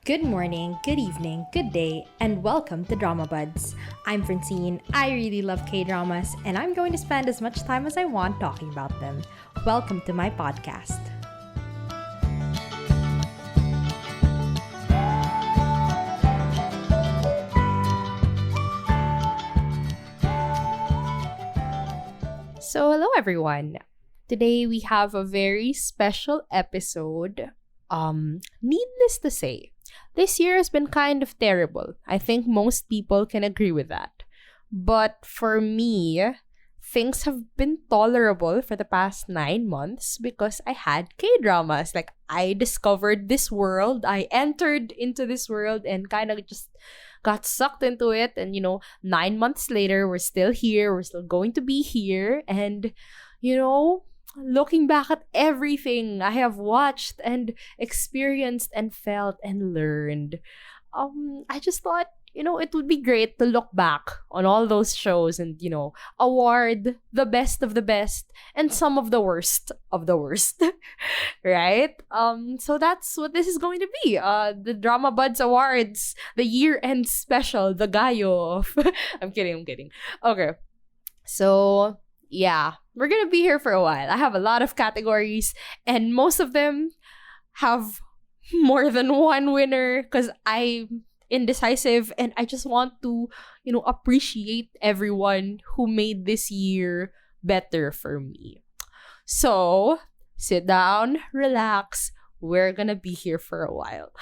Good morning, good evening, good day, and welcome to Dramabuds. I'm Francine. I really love K-dramas, and I'm going to spend as much time as I want talking about them. Welcome to my podcast. So, hello everyone. Today we have a very special episode. Needless to say, this year has been kind of terrible. I think most people can agree with that. But for me, things have been tolerable for the past 9 months because I had K-dramas. Like, I discovered this world, I entered into this world and kind of just got sucked into it. And, 9 months later, we're still here, we're still going to be here. And, looking back at everything I have watched and experienced and felt and learned, I just thought, it would be great to look back on all those shows and, award the best of the best and some of the worst of the worst. Right? So that's what this is going to be. The Dramabuds Awards, the year-end special, the Gayo of... I'm kidding. Okay. So... yeah, we're gonna be here for a while. I have a lot of categories, and most of them have more than one winner because I'm indecisive and I just want to, appreciate everyone who made this year better for me. So, sit down, relax. We're gonna be here for a while.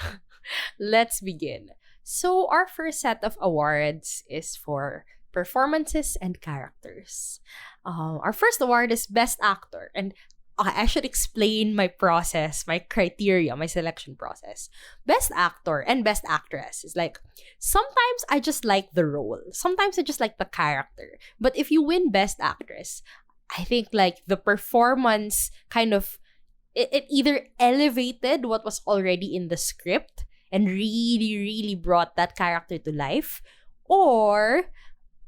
Let's begin. So, our first set of awards is for performances and characters. Our first award is Best Actor, and I should explain my process, my criteria, my selection process. Best Actor and Best Actress is like, sometimes I just like the role, sometimes I just like the character. But if you win Best Actress, I think like the performance kind of, it either elevated what was already in the script and really brought that character to life, or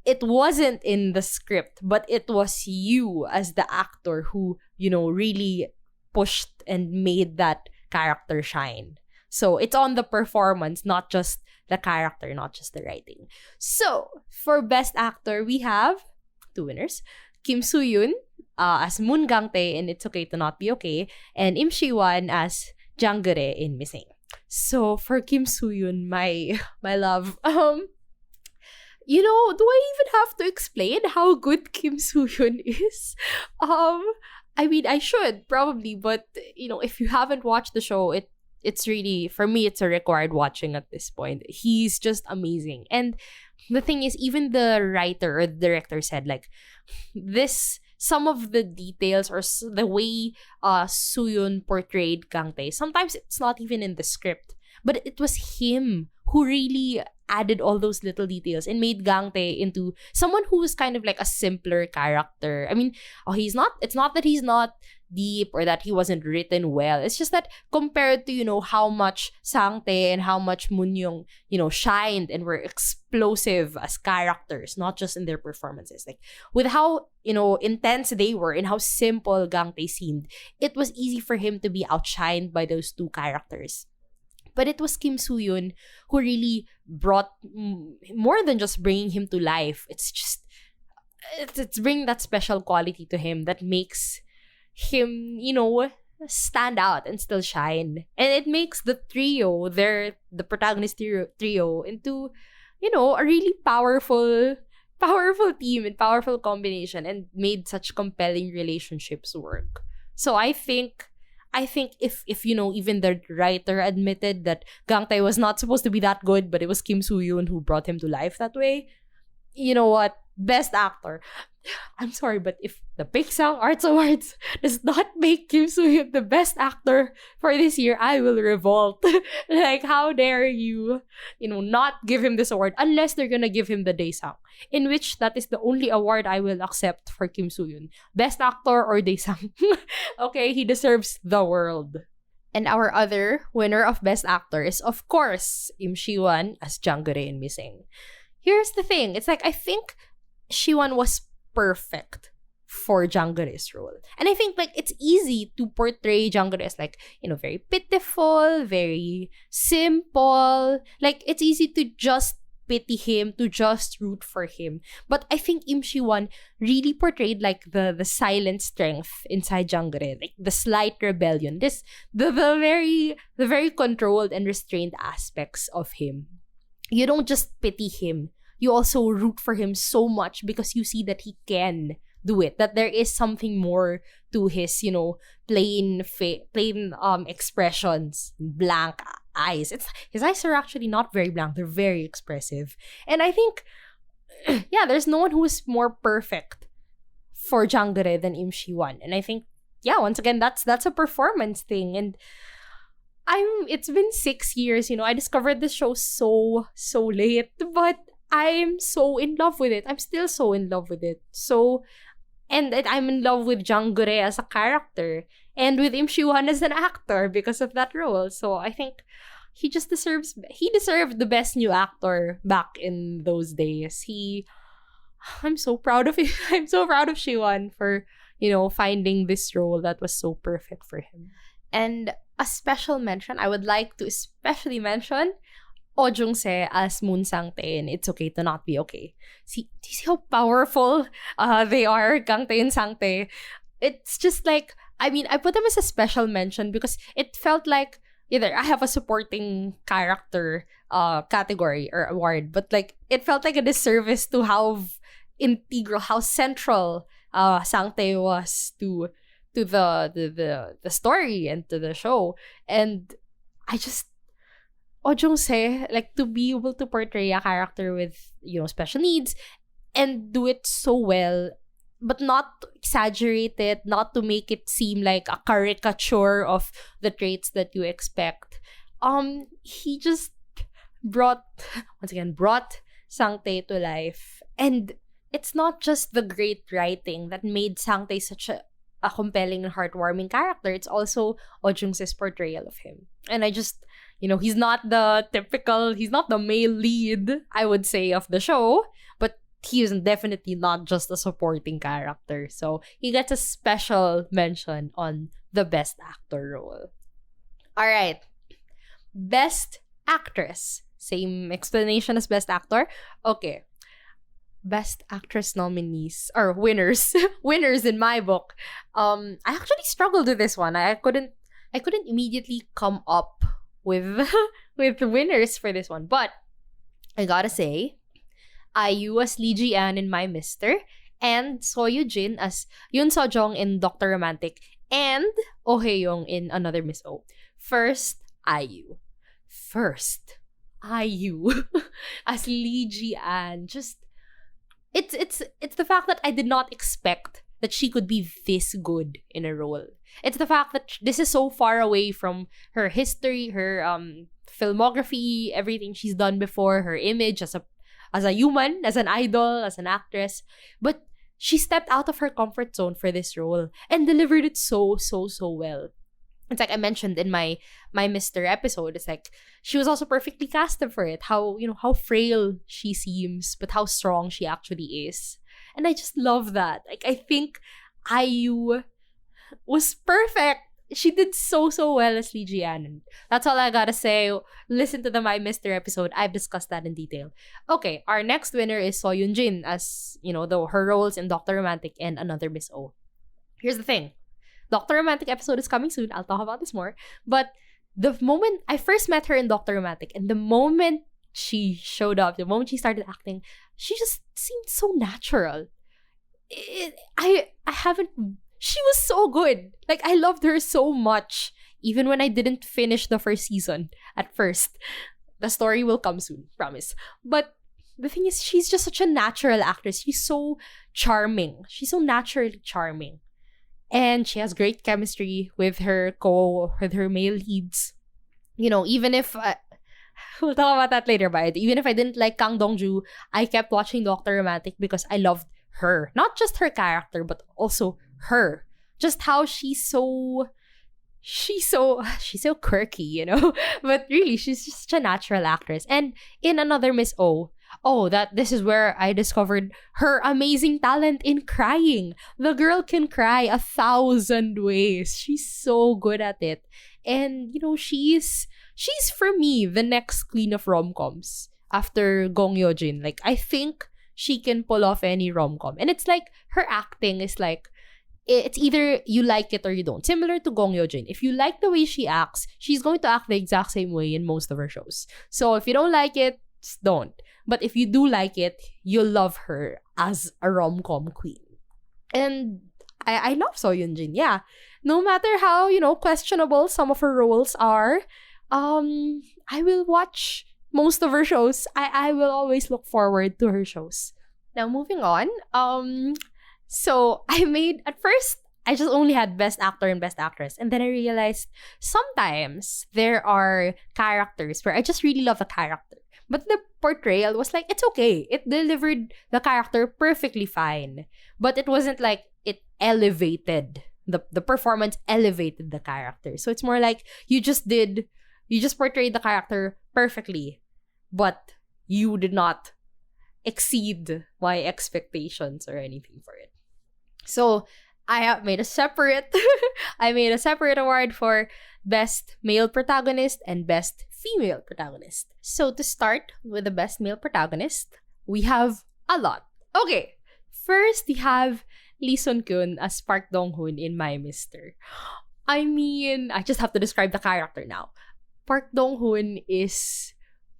it wasn't in the script, but it was you as the actor who, really pushed and made that character shine. So it's on the performance, not just the character, not just the writing. So for Best Actor, we have two winners. Kim Soo-yoon as Moon Gang-tae in It's Okay to Not Be Okay, and Im Shi-wan as Jang-geure in Missing. So for Kim Soo-yoon, my love, do I even have to explain how good Kim Soo-hyun is? I mean, I should probably, but if you haven't watched the show, it's really, for me, it's a required watching at this point. He's just amazing. And the thing is, even the writer or the director said, like, some of the details or the way Soo-hyun portrayed Gang-tae, sometimes it's not even in the script, but it was him who really added all those little details and made Gang-tae into someone who was kind of like a simpler character. I mean, it's not that he's not deep or that he wasn't written well. It's just that compared to, how much Sang-tae and how much Moon-young, shined and were explosive as characters, not just in their performances. Like, with how, intense they were and how simple Gang-tae seemed, it was easy for him to be outshined by those two characters. But it was Kim Soo-hyun who really brought more than just bringing him to life. It's bringing that special quality to him that makes him, stand out and still shine. And it makes the trio, the protagonist trio into, a really powerful team and powerful combination, and made such compelling relationships work. So I think if even the writer admitted that Gang-tae was not supposed to be that good, but it was Kim Soo-hyun who brought him to life that way, you know what? Best Actor. I'm sorry, but if the Pixar Arts Awards does not make Kim Soo-hyun the best actor for this year, I will revolt. Like, how dare you, not give him this award unless they're gonna give him the Daesang, in which that is the only award I will accept for Kim Soo-hyun. Best Actor or Daesang. Okay, he deserves the world. And our other winner of Best Actor is, of course, Im Shi-wan as Jang-geure in Missing. Here's the thing. It's like, I think Shi-wan was perfect for Janggere's role. And I think like it's easy to portray Janggare as like, very pitiful, very simple. Like it's easy to just pity him, to just root for him. But I think Im Shi-won really portrayed like the silent strength inside Janggare, like the slight rebellion, the very controlled and restrained aspects of him. You don't just pity him, you also root for him so much because you see that he can do it, that there is something more to his plain expressions, blank eyes. His eyes are actually not very blank, they're very expressive. And I think yeah, there's no one who is more perfect for Janggare than Im Shi-won. And I think once again that's a performance thing. And it's been 6 years, I discovered this show so late, but I'm so in love with it. I'm still so in love with it. And I'm in love with Janggare as a character and with Im Shi-won as an actor because of that role. So I think he deserved the best new actor back in those days. I'm so proud of him. I'm so proud of Shi-won for, finding this role that was so perfect for him. And a special mention, I would like to especially mention Oh Jung-se as Moon Sang-tae in It's Okay to Not Be Okay. See how powerful they are, Gang-tae and Sang-tae. It's just like, I put them as a special mention because it felt like either I have a supporting character category or award, but like it felt like a disservice to how integral, how central Sang-tae was to the story and to the show. And I just Oh Jung-se, like to be able to portray a character with, special needs and do it so well, but not to exaggerate it, not to make it seem like a caricature of the traits that you expect. He just brought Sang-tae to life. And it's not just the great writing that made Sang-tae such a compelling and heartwarming character. It's also Oh Jung-se's portrayal of him. And I just, he's not the male lead, I would say, of the show, but he is definitely not just a supporting character. So he gets a special mention on the best actor role. All right. Best actress. Same explanation as best actor. Okay. Best actress nominees or winners. Winners in my book. I actually struggled with this one. I couldn't immediately come up with winners for this one, but I gotta say, IU as Lee Ji-an in My Mister, and So Yoo-jin as Yoon So-jong in Dr. Romantic, and Oh Hae-young in Another Miss O. First IU as Lee Ji-an. Just it's the fact that I did not expect that she could be this good in a role. It's the fact that this is so far away from her history, her filmography, everything she's done before, her image as a human, as an idol, as an actress. But she stepped out of her comfort zone for this role and delivered it so well. It's like I mentioned in my Mr. episode, it's like she was also perfectly casted for it. How frail she seems, but how strong she actually is. And I just love that. Like, I think IU was perfect. She did so well as Lee Ji-an. And that's all I gotta say. Listen to the My Mister episode. I've discussed that in detail. Okay, our next winner is So Yoon-jin as, her roles in Dr. Romantic and Another Miss O. Here's the thing. Dr. Romantic episode is coming soon. I'll talk about this more. But the moment I first met her in Dr. Romantic, and the moment she showed up, the moment she started acting, she just seemed so natural. She was so good. Like, I loved her so much. Even when I didn't finish the first season at first. The story will come soon, promise. But the thing is, she's just such a natural actress. She's so charming. She's so naturally charming. And she has great chemistry with her male leads. Even if... we'll talk about that later, but even if I didn't like Kang Dong-ju, I kept watching Dr. Romantic because I loved her. Not just her character, but also her. Just how she's so quirky, But really, she's just a natural actress. And in Another Miss O, Oh, this is where I discovered her amazing talent in crying. The girl can cry 1,000 ways. She's so good at it. And she's for me the next queen of rom-coms after Gong Yoo-jin. Like, I think she can pull off any rom-com. And it's like her acting is like, it's either you like it or you don't. Similar to Gong Yoo-jin. If you like the way she acts, she's going to act the exact same way in most of her shows. So if you don't like it, just don't. But if you do like it, you'll love her as a rom-com queen. And I love So Yoon-jin. Yeah. No matter how, questionable some of her roles are, I will watch most of her shows. I will always look forward to her shows. Now, moving on. So at first, I just only had Best Actor and Best Actress. And then I realized sometimes there are characters where I just really love the character. But the portrayal was like, it's okay. It delivered the character perfectly fine. But it wasn't like it elevated. The performance elevated the character. So it's more like you just portrayed the character perfectly. But you did not exceed my expectations or anything for it. So I made a separate award for Best Male Protagonist and Best Female Protagonist. So to start with the Best Male Protagonist, we have a lot. Okay, first we have Lee Sun-kyun as Park Dong-hoon in My Mister. I mean, I just have to describe the character now. Park Dong-hoon is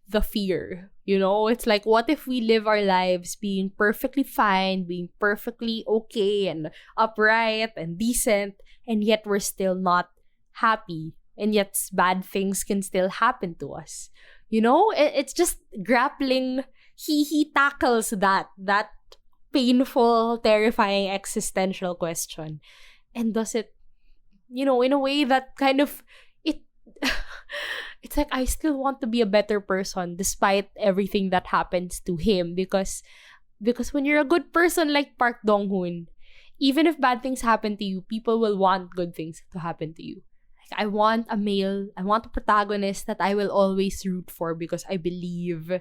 the fear. It's like, what if we live our lives being perfectly fine, being perfectly okay and upright and decent, and yet we're still not happy, and yet bad things can still happen to us. It's just grappling. He tackles that painful, terrifying existential question, and does it, in a way that kind of it's like, I still want to be a better person despite everything that happens to him, because when you're a good person like Park Dong-hoon, even if bad things happen to you, people will want good things to happen to you. Like, I want a protagonist that I will always root for, because I believe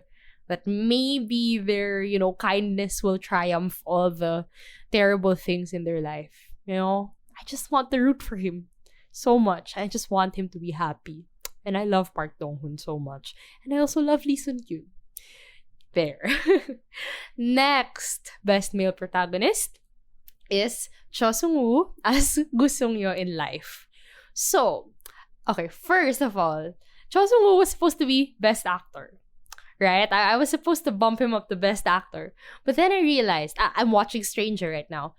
that maybe their, kindness will triumph all the terrible things in their life. I just want to root for him so much. I just want him to be happy. And I love Park Dong-hoon so much. And I also love Lee Sun-kyun. There. Next, Best Male Protagonist is Cho Sung-woo as Gu Sung-yo in Life. So, okay, first of all, Cho Sung-woo was supposed to be Best Actor. Right? I was supposed to bump him up to Best Actor. But then I realized, I'm watching Stranger right now.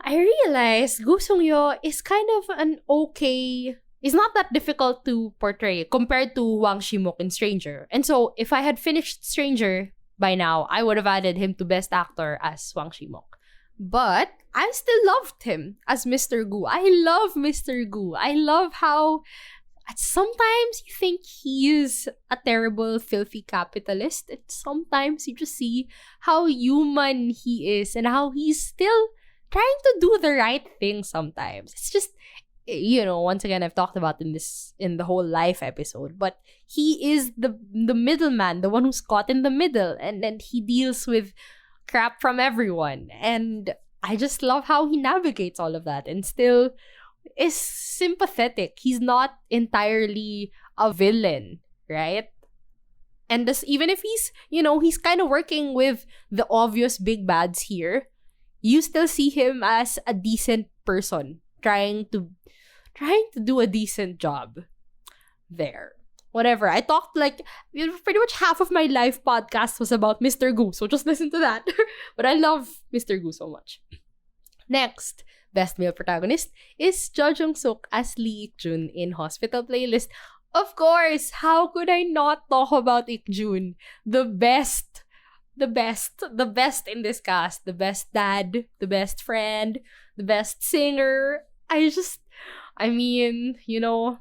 I realized Gu Sung-yo is kind of an okay... It's not that difficult to portray compared to Wang Shimok in Stranger. And so, if I had finished Stranger by now, I would have added him to Best Actor as Wang Shimok. But I still loved him as Mr. Gu. I love Mr. Gu. I love how sometimes you think he is a terrible, filthy capitalist. And sometimes you just see how human he is and how he's still trying to do the right thing sometimes. It's just... once again, I've talked about in the whole life episode, but he is the middleman, the one who's caught in the middle, and he deals with crap from everyone. And I just love how he navigates all of that and still is sympathetic. He's not entirely a villain, right? And even if he's kind of working with the obvious big bads here, you still see him as a decent person trying to do a decent job there. Whatever. I talked pretty much half of my live podcast was about Mr. Gu, so just listen to that. But I love Mr. Gu so much. Next, Best Male Protagonist is Jo Jung-suk as Lee Ik-jun in Hospital Playlist. Of course, how could I not talk about Ik-jun? The best in this cast. The best dad, the best friend, the best singer.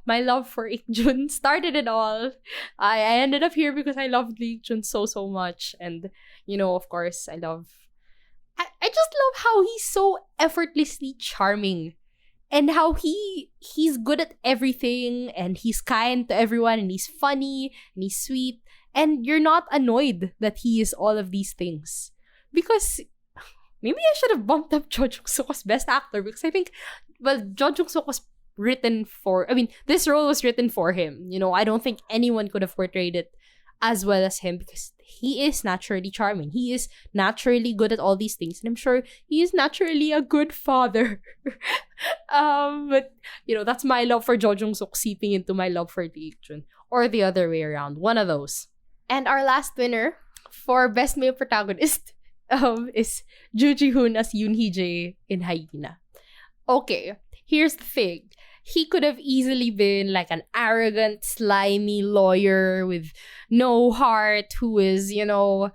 My love for Ik-jun started it all. I ended up here because I loved Lee Ik-jun so much. And, of course, I just love how he's so effortlessly charming. And how he's good at everything. And he's kind to everyone. And he's funny. And he's sweet. And you're not annoyed that he is all of these things. Because maybe I should have bumped up Jo Jung-suk as best actor, because I think, well, Jo Jung-suk was written for, I mean, this role was written for him. You know, I don't think anyone could have portrayed it as well as him, because he is naturally charming. He is naturally good at all these things. And I'm sure he is naturally a good father. But, you know, that's my love for Jo Jung-suk seeping into my love for Lee Ik-jun. Or the other way around. One of those. And our last winner for Best Male Protagonist is Joo Ji-hoon as Yoon Hee-jae in Hyena. Okay, here's the thing. He could have easily been like an arrogant, slimy lawyer with no heart who is, you know,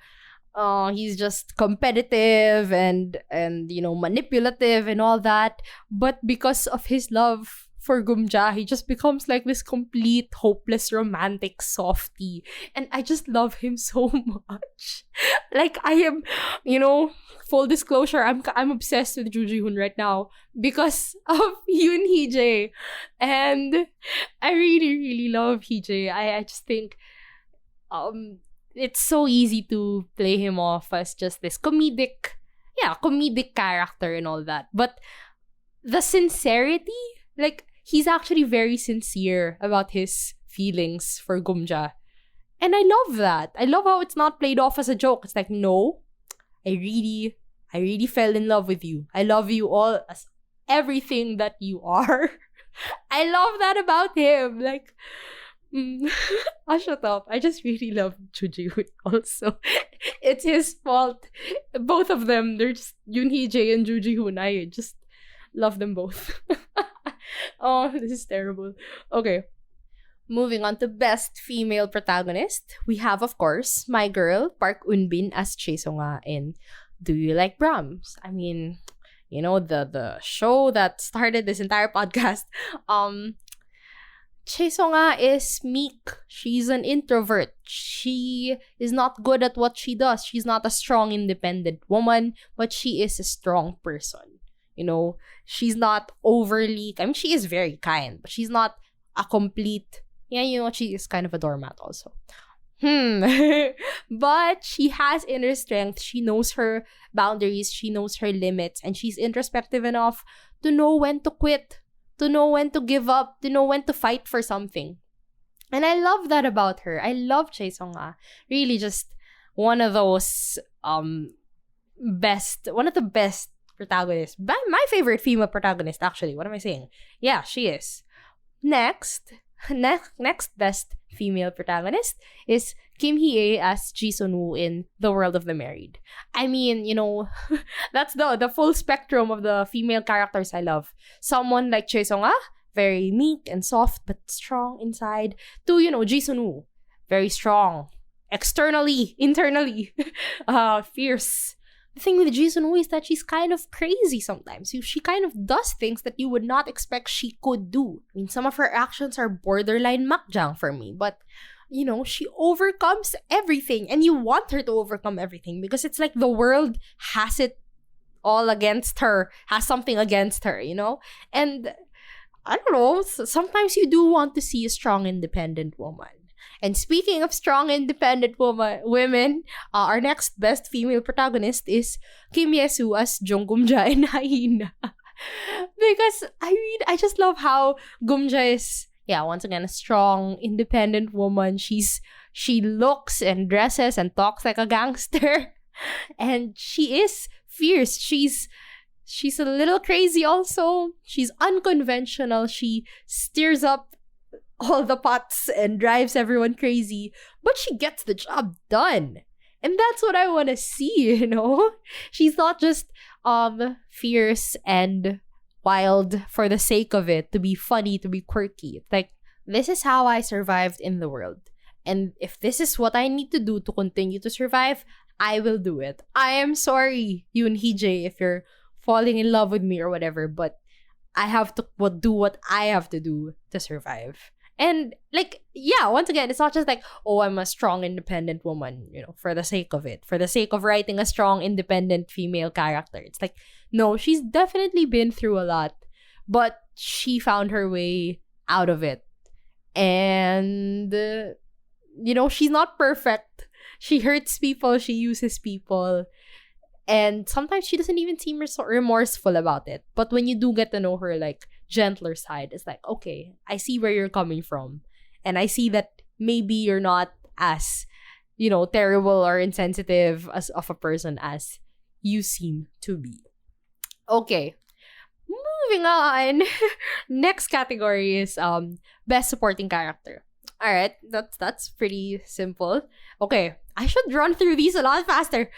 he's just competitive and you know, manipulative and all that. But because of his love for Gumja, he just becomes like this complete, hopeless, romantic softie. And I just love him so much. Like, I am, you know, full disclosure, I'm obsessed with Joo Ji-hoon right now because of Yoon Hee-jae. And I really, really love Hee-jae. I just think it's so easy to play him off as just this comedic character and all that. But the sincerity, like, he's actually very sincere about his feelings for Gumja. And I love that. I love how it's not played off as a joke. It's like, no, I really fell in love with you. I love you all as everything that you are. I love that about him. Like, I'll shut up. I just really love Joo Ji-hoon also. It's his fault. Both of them, they're just Yoon Hee-jae and Joo Ji-hoon. I just love them both. Oh, this is terrible. Okay. Moving on to Best Female Protagonist, we have, of course, my girl, Park Eun-bin as Chae Sung-ah in Do You Like Brahms? I mean, you know, the show that started this entire podcast. Chae Sung-ah is meek. She's an introvert. She is not good at what she does. She's not a strong, independent woman, but she is a strong person. You know, she's not overly, I mean, she is very kind, but she's not a complete, yeah, you know, she is kind of a doormat also. But she has inner strength. She knows her boundaries. She knows her limits. And she's introspective enough to know when to quit, to know when to give up, to know when to fight for something. And I love that about her. I love Chae Sung-ah. Really just one of those one of the best protagonists. My favorite female protagonist, actually. What am I saying? Yeah, she is. Next best female protagonist is Kim Hee-ae as Ji Sun-woo in The World of the Married. I mean, you know, that's the full spectrum of the female characters I love. Someone like Chae Sung-ah, very meek and soft but strong inside. To, you know, Ji Sun-woo, very strong. Externally, internally, fierce. The thing with Ji Sun-woo is that she's kind of crazy sometimes. She kind of does things that you would not expect she could do. I mean, some of her actions are borderline makjang for me, but, you know, she overcomes everything, and you want her to overcome everything because it's like the world has it all against her, has something against her, you know? And I don't know, sometimes you do want to see a strong, independent woman. And speaking of strong, independent women, our next best female protagonist is Kim Ye-soo as Jung Gum-ja in Hyena. Because, I mean, I just love how Gum-ja is, yeah, once again, a strong, independent woman. She looks and dresses and talks like a gangster. And she is fierce. She's a little crazy also. She's unconventional. She stirs up all the pots and drives everyone crazy, but she gets the job done. And that's what I want to see, you know? She's not just fierce and wild for the sake of it, to be funny, to be quirky. It's like, this is how I survived in the world. And if this is what I need to do to continue to survive, I will do it. I am sorry, Yoon Hee-jae, if you're falling in love with me or whatever, but I have to do what I have to do to survive. And, like, yeah, once again, it's not just like, oh, I'm a strong, independent woman, you know, for the sake of it, for the sake of writing a strong, independent female character. It's like, no, she's definitely been through a lot, but she found her way out of it. And she's not perfect. She hurts people, she uses people, and sometimes she doesn't even seem remorseful about it. But when you do get to know her, like, gentler side, it's like, okay, I see where you're coming from. And I see that maybe you're not as, terrible or insensitive as of a person as you seem to be. Okay. Moving on. Next category is best supporting character. Alright, that's pretty simple. Okay, I should run through these a lot faster.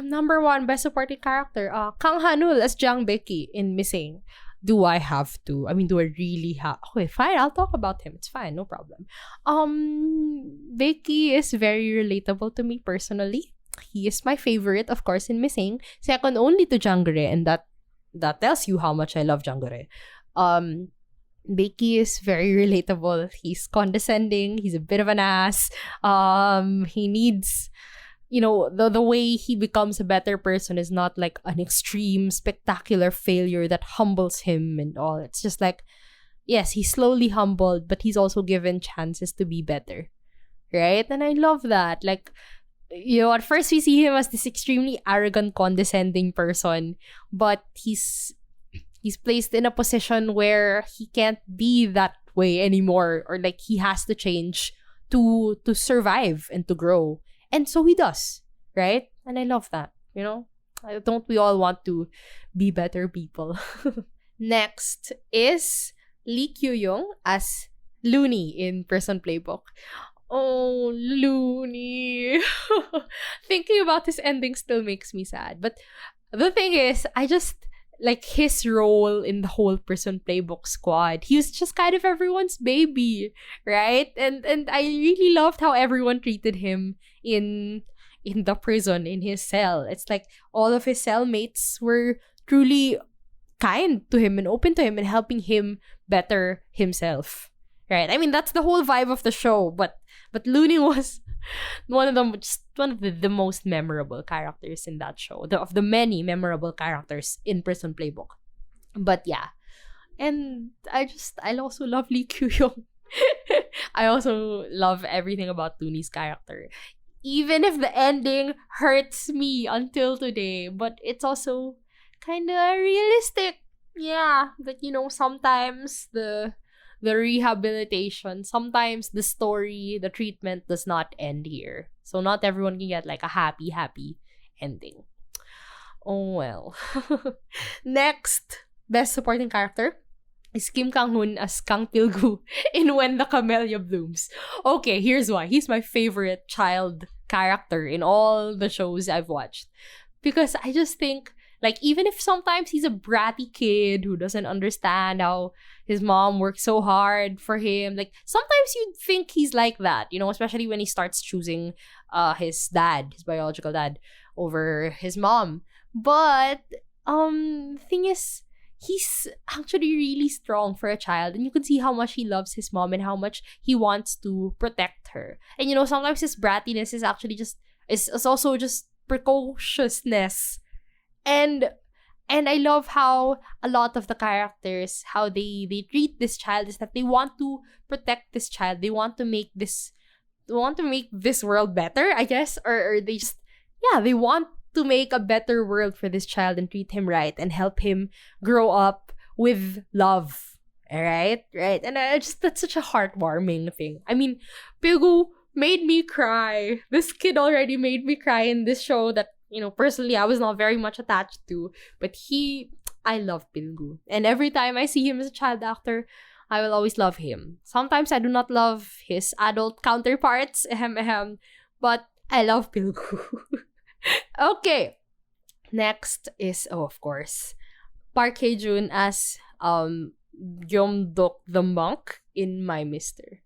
Number 1, best supporting character. Kang Hanul as Jang Becky in Missing. Do I have to? I mean, do I really have? Okay, fine, I'll talk about him. It's fine, no problem. Becky is very relatable to me personally. He is my favorite, of course, in Missing. Second only to Jangre, and that tells you how much I love Jangre. Becky is very relatable. He's condescending. He's a bit of an ass. He needs, the way he becomes a better person is not like an extreme, spectacular failure that humbles him and all. It's just like, yes, he's slowly humbled, but he's also given chances to be better. Right? And I love that. Like, at first we see him as this extremely arrogant, condescending person, but he's placed in a position where he can't be that way anymore, or like he has to change to survive and to grow. And so he does, right? And I love that, Don't we all want to be better people? Next is Lee Kyu-young as Looney in Prison Playbook. Oh, Looney. Thinking about his ending still makes me sad. But the thing is, I just like his role in the whole Prison Playbook squad. He was just kind of everyone's baby, right? And I really loved how everyone treated him in the prison, in his cell. It's like all of his cellmates were truly kind to him and open to him and helping him better himself. Right? I mean, that's the whole vibe of the show, but Looney was one of the most memorable characters in that show, of the many memorable characters in Prison Playbook. But yeah, and I also love Lee Kyu-young. I also love everything about Looney's character, even if the ending hurts me until today. But it's also kind of realistic. Yeah, that sometimes the rehabilitation, sometimes the story, the treatment does not end here. So not everyone can get like a happy ending. Oh well. Next, best supporting character is Kim Kang-hoon as Kang Pil-gu in When the Camellia Blooms. Okay, here's why. He's my favorite child character in all the shows I've watched. Because I just think, like, even if sometimes he's a bratty kid who doesn't understand how his mom worked so hard for him, like, sometimes you'd think he's like that, especially when he starts choosing his biological dad, over his mom. But, thing is, he's actually really strong for a child, and you can see how much he loves his mom and how much he wants to protect her. And, sometimes his brattiness is actually is also just precociousness. And I love how a lot of the characters, how they treat this child, is that they want to protect this child. They want to make this world better, I guess, or they just, they want to make a better world for this child and treat him right and help him grow up with love. Right? And that's such a heartwarming thing. I mean, Pil-gu made me cry. This kid already made me cry in this show that, personally, I was not very much attached to. But I love Pil-gu. And every time I see him as a child actor, I will always love him. Sometimes I do not love his adult counterparts, but I love Pil-gu. Okay. Next is, of course, Park Hae-jun as Gyeom-dok the monk in My Mister.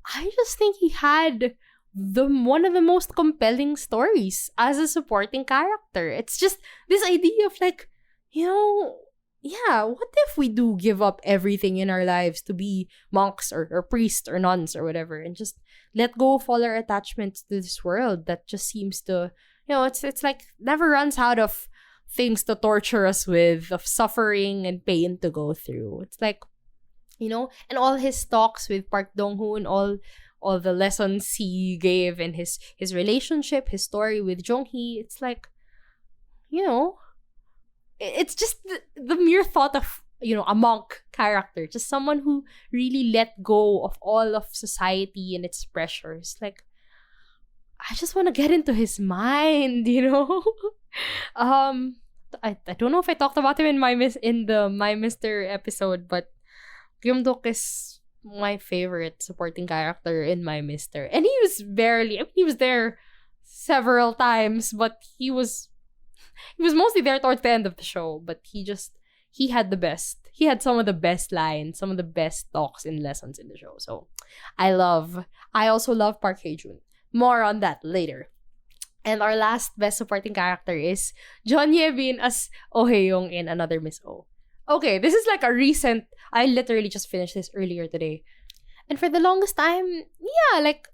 I just think he had one of the most compelling stories as a supporting character. It's just this idea of like, what if we do give up everything in our lives to be monks or priests or nuns or whatever, and just let go of all our attachments to this world that just seems to, it's like never runs out of things to torture us with, of suffering and pain to go through. It's like, and all his talks with Park Dong-hoon, all all the lessons he gave in his relationship, his story with Jong-hee. It's like, you know, it's just the mere thought of, you know, a monk character, just someone who really let go of all of society and its pressures. Like, I just want to get into his mind, you know. I don't know if I talked about him in the My Mister episode, but Kim Duk is my favorite supporting character in My Mister, and he was he was there several times, but he was mostly there towards the end of the show. But he had some of the best lines, some of the best talks and lessons in the show. So I also love Park Hae-jun. More on that later. And our last best supporting character is John Ye-bin as Oh Hae-young in Another Miss O. Okay, this is like a recent, I literally just finished this earlier today. And for the longest time, yeah, like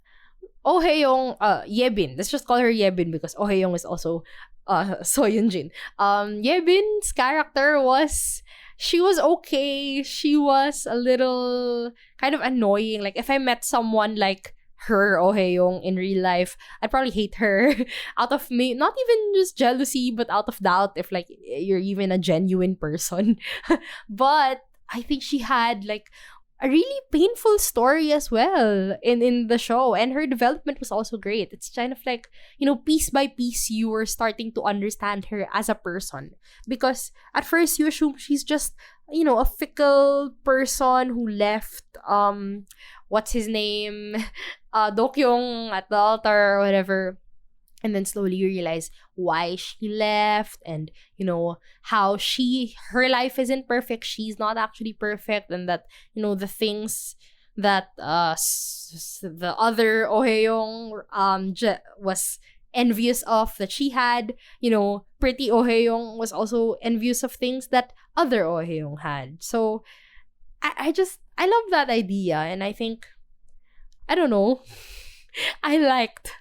Oh Hae-young, Ye-bin. Let's just call her Ye-bin because Oh Hae-young is also So Yoon-jin. Ye-bin's character she was okay. She was a little kind of annoying. Like, if I met someone like her, Oh Hae-young, in real life, I'd probably hate her out of not even just jealousy, but out of doubt if like you're even a genuine person. But I think she had like a really painful story as well in the show, and her development was also great. It's kind of like, you know, piece by piece you were starting to understand her as a person, because at first you assume she's just, you know, a fickle person who left what's his name Dokyung at the altar or whatever. And then slowly you realize why she left, and, you know, how her life isn't perfect. She's not actually perfect, and that, you know, the things that the other Oh Hae-young was envious of that she had, you know, pretty Oh Hae-young was also envious of things that other Oh Hae-young had. So I love that idea, and I think, I don't know, I liked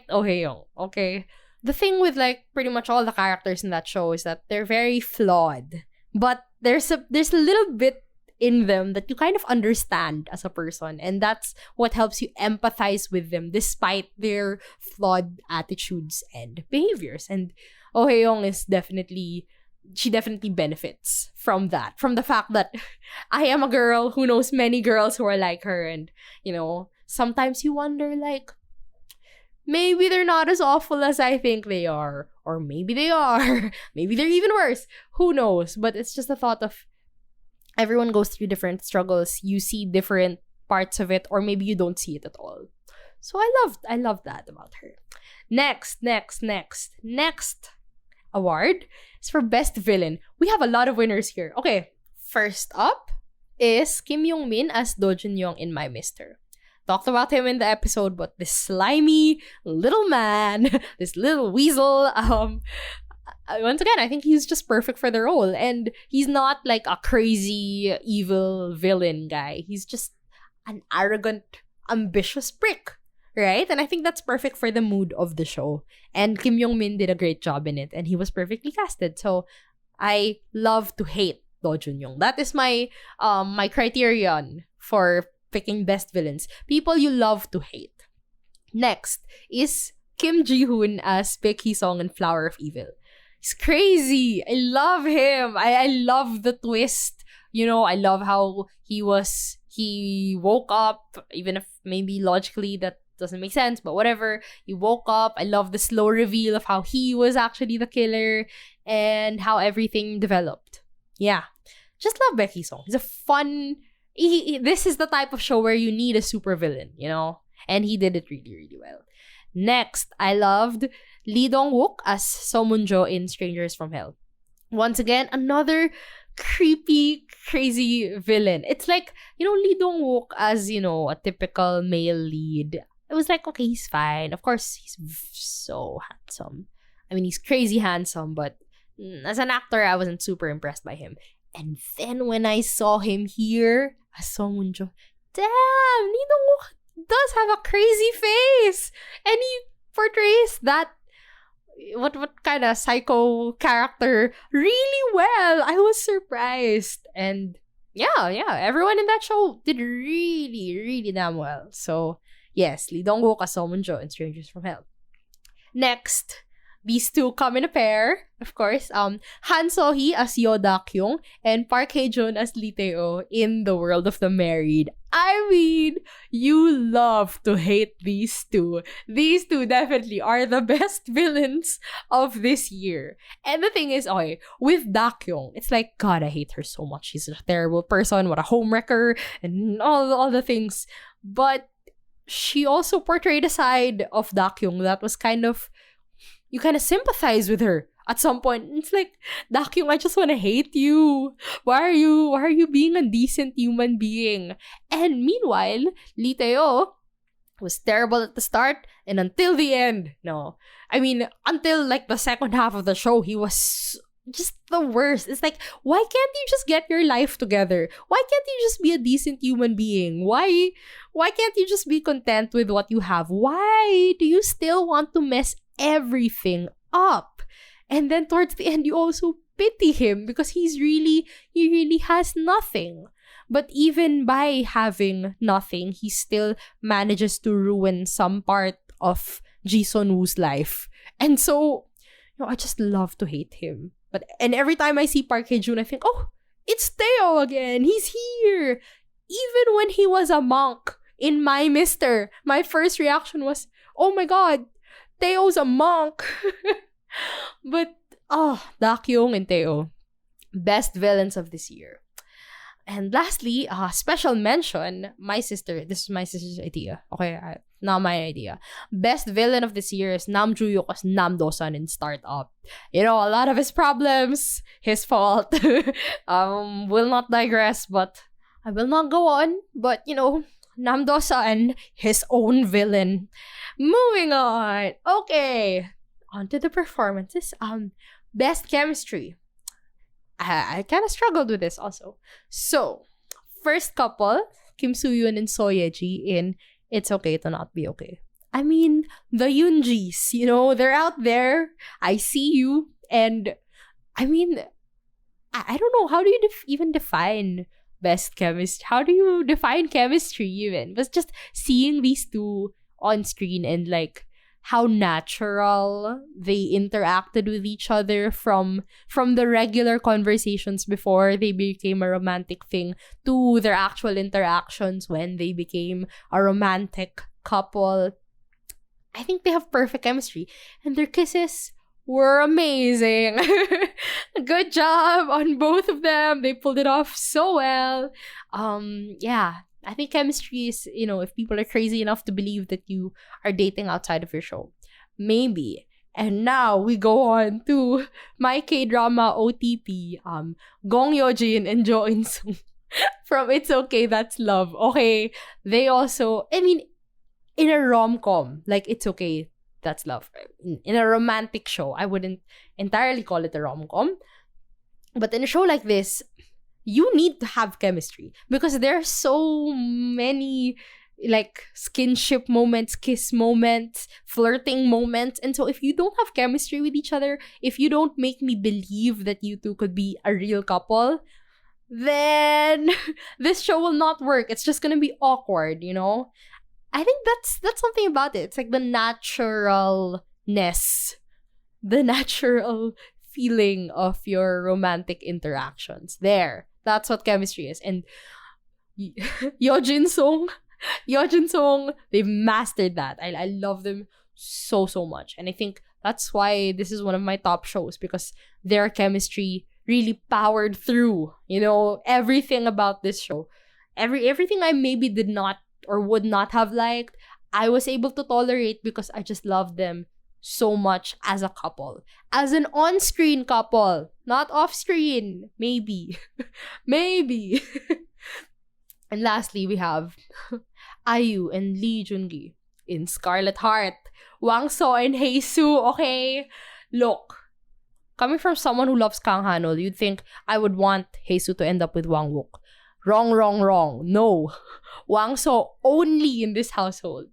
Oh Hae-young, okay? The thing with like pretty much all the characters in that show is that they're very flawed, but there's a little bit in them that you kind of understand as a person, and that's what helps you empathize with them despite their flawed attitudes and behaviors. And Oh Hae-young definitely benefits from that, from the fact that I am a girl who knows many girls who are like her, and, you know, sometimes you wonder, like, maybe they're not as awful as I think they are. Or maybe they are. Maybe they're even worse. Who knows? But it's just the thought of everyone goes through different struggles. You see different parts of it, or maybe you don't see it at all. So I love that about her. Next award is for Best Villain. We have a lot of winners here. Okay, first up is Kim Yong-min as Do Jun-young in My Mister. Talked about him in the episode, but this slimy little man, this little weasel, once again, I think he's just perfect for the role. And he's not like a crazy, evil villain guy. He's just an arrogant, ambitious prick, right? And I think that's perfect for the mood of the show. And Kim Yong-min did a great job in it, and he was perfectly casted. So I love to hate Do Jun-young. That is my my criterion for picking best villains. People you love to hate. Next is Kim Ji-hoon as Baek Hee-sung in Flower of Evil. He's crazy. I love him. I love the twist. You know, I love how he woke up, even if maybe logically that doesn't make sense, but whatever. He woke up. I love the slow reveal of how he was actually the killer and how everything developed. Yeah. Just love Baek Hee-sung. He's a fun... this is the type of show where you need a super villain, you know? And he did it really, really well. Next, I loved Lee Dong-wook as So Moon-jo in Strangers from Hell. Once again, another creepy, crazy villain. It's like, you know, Lee Dong-wook as, you know, a typical male lead. It was like, okay, he's fine. Of course, he's so handsome. I mean, he's crazy handsome, but as an actor, I wasn't super impressed by him. And then when I saw him here as Song Moon-jo, damn, Lee Dong-wook does have a crazy face, and he portrays that what kind of psycho character really well. I was surprised, and yeah, everyone in that show did really, really damn well. So Yes, Lee Dong-wook as Seonjo in Strangers from Hell. Next, these two come in a pair, of course. Han So-hee as Yo Da-kyung and Park Hae-jun as Lee Tae-oh in The World of the Married. I mean, you love to hate these two. These two definitely are the best villains of this year. And the thing is, okay, with Da-kyung, it's like, God, I hate her so much. She's a terrible person, what a homewrecker, and all the things. But she also portrayed a side of Da-kyung that was kind of, you kind of sympathize with her at some point. It's like, Da-kyung, I just want to hate you. Why are you being a decent human being? And meanwhile, Lee Tae-oh was terrible at the start and until the end. No. I mean, until like the second half of the show, he was just the worst. It's like, why can't you just get your life together? Why can't you just be a decent human being? Why can't you just be content with what you have? Why do you still want to mess everything up? And then towards the end, you also pity him because he really has nothing. But even by having nothing, he still manages to ruin some part of Ji Sun-woo's life. And so, I just love to hate him. And every time I see Park Hae-jun, I think, oh, it's Tae-oh again. He's here. Even when he was a monk in My Mister, my first reaction was, oh my God, Tae-oh's a monk. But, Da-kyung and Tae-oh, best villains of this year. And lastly, special mention, this is my sister's idea. Okay, not my idea. Best villain of this year is Nam Joo-hyuk as Nam Do-sun in Startup. A lot of his problems, his fault. Will not digress, but I will not go on. But, Nam Do-sun, his own villain. Moving on. Okay, on to the performances. Best chemistry. I kind of struggled with this also. So, first couple, Kim Soo-yoon and So Ye-ji in It's Okay to Not Be Okay. I mean, the Yoonjis, they're out there. I see you. And, I mean, I don't know. How do you even define best chemistry? How do you define chemistry even? But just seeing these two on screen and, like, how natural they interacted with each other from the regular conversations before they became a romantic thing to their actual interactions when they became a romantic couple. I think they have perfect chemistry. And their kisses were amazing. Good job on both of them. They pulled it off so well. Yeah. I think chemistry is, if people are crazy enough to believe that you are dating outside of your show. Maybe. And now we go on to my K-drama OTT, Gong Yeojin and Jo In-sung from It's Okay, That's Love. Okay, they also, in a rom-com, like It's Okay, That's Love. In a romantic show, I wouldn't entirely call it a rom-com. But in a show like this, you need to have chemistry because there are so many like skinship moments, kiss moments, flirting moments. And so if you don't have chemistry with each other, if you don't make me believe that you two could be a real couple, then this show will not work. It's just gonna be awkward, I think that's something about it. It's like the naturalness, the natural feeling of your romantic interactions. There. That's what chemistry is. And Yeojin Song, they've mastered that. I love them so much. And I think that's why this is one of my top shows because their chemistry really powered through, everything about this show. Everything I maybe did not or would not have liked, I was able to tolerate because I just love them so much as a couple. As an on-screen couple, not off-screen. Maybe. Maybe. And lastly, we have IU and Lee Joon-gi in Scarlet Heart. Wang So and Hae-soo, okay? Look, coming from someone who loves Kang Han-ol, you'd think I would want Hae-soo to end up with Wang Wook. Wrong. No. Wang So only in this household.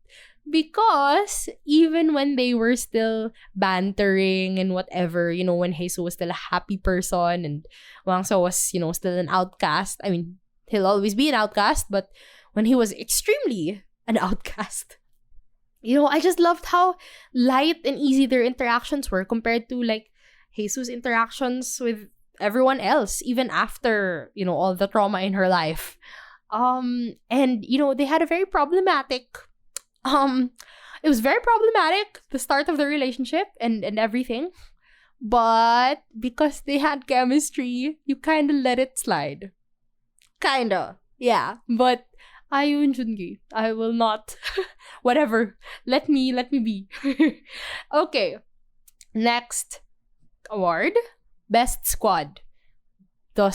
Because even when they were still bantering and whatever, when Hae-soo was still a happy person and Wang So was, still an outcast. I mean, he'll always be an outcast, but when he was extremely an outcast, I just loved how light and easy their interactions were compared to like Jesus' interactions with everyone else, even after, all the trauma in her life. And they had a very problematic um it was very problematic, the start of the relationship and everything. But because they had chemistry, you kind of let it slide. Kinda. Yeah. But Ayun Jungi, I will not. Whatever. Let me be. Okay. Next award. Best Squad. Do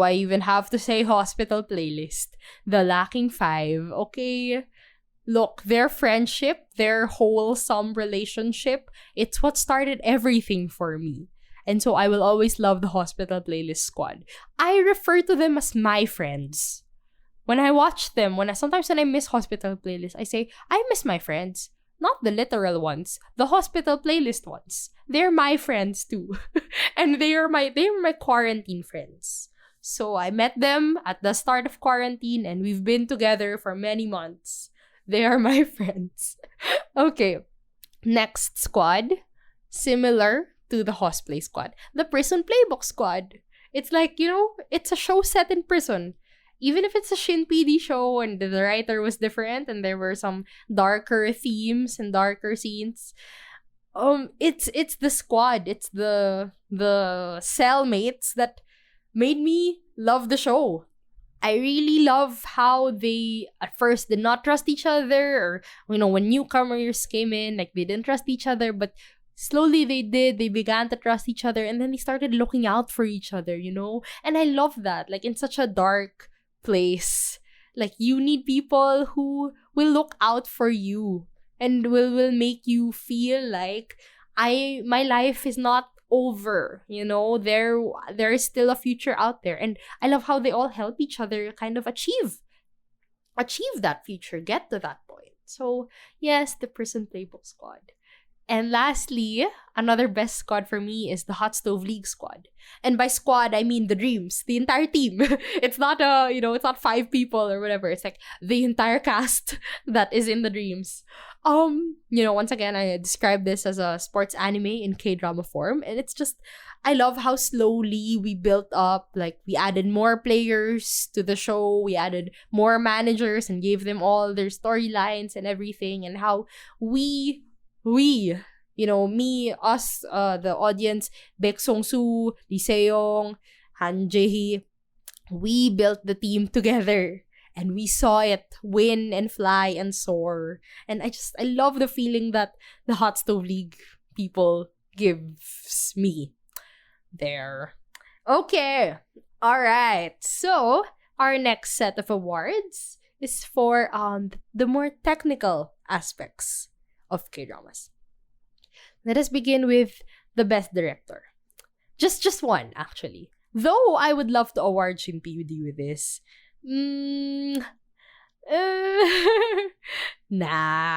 I even have to say hospital playlist? The Lacking Five. Okay. Look, their friendship, their wholesome relationship, it's what started everything for me. And so I will always love the Hospital Playlist Squad. I refer to them as my friends. When I watch them, sometimes when I miss Hospital Playlist, I say, I miss my friends. Not the literal ones, the Hospital Playlist ones. They're my friends too. And they're my quarantine friends. So I met them at the start of quarantine and we've been together for many months. They are my friends. Okay. Next squad. Similar to the Hosplay Squad. The Prison Playbook Squad. It's like, it's a show set in prison. Even if it's a Shin PD show and the writer was different and there were some darker themes and darker scenes, it's the squad. It's the cellmates that made me love the show. I really love how they at first did not trust each other, or when newcomers came in, like they didn't trust each other, but slowly they did. They began to trust each other, and then they started looking out for each other, And I love that. Like in such a dark place, like you need people who will look out for you and will make you feel like my life is not over, there is still a future out there. And I love how they all help each other kind of achieve that future, get to that point. So yes, the Prison Playbook Squad. And lastly, another best squad for me is the Hot Stove League Squad. And by squad, I mean the Dreams, the entire team. It's not it's not 5 people or whatever. It's like the entire cast that is in the Dreams. Once again, I describe this as a sports anime in K-drama form. And it's just, I love how slowly we built up, like we added more players to the show. We added more managers and gave them all their storylines and everything. And how we, us, the audience, Baek Song-soo, Lee Se-young, Han Jae-hee, we built the team together. And we saw it win and fly and soar. And I love the feeling that the Hot Stove League people gives me there. Okay. All right. So, our next set of awards is for the more technical aspects of K-dramas. Let us begin with the best director. Just one, actually. Though I would love to award Shin PUD with this. Nah,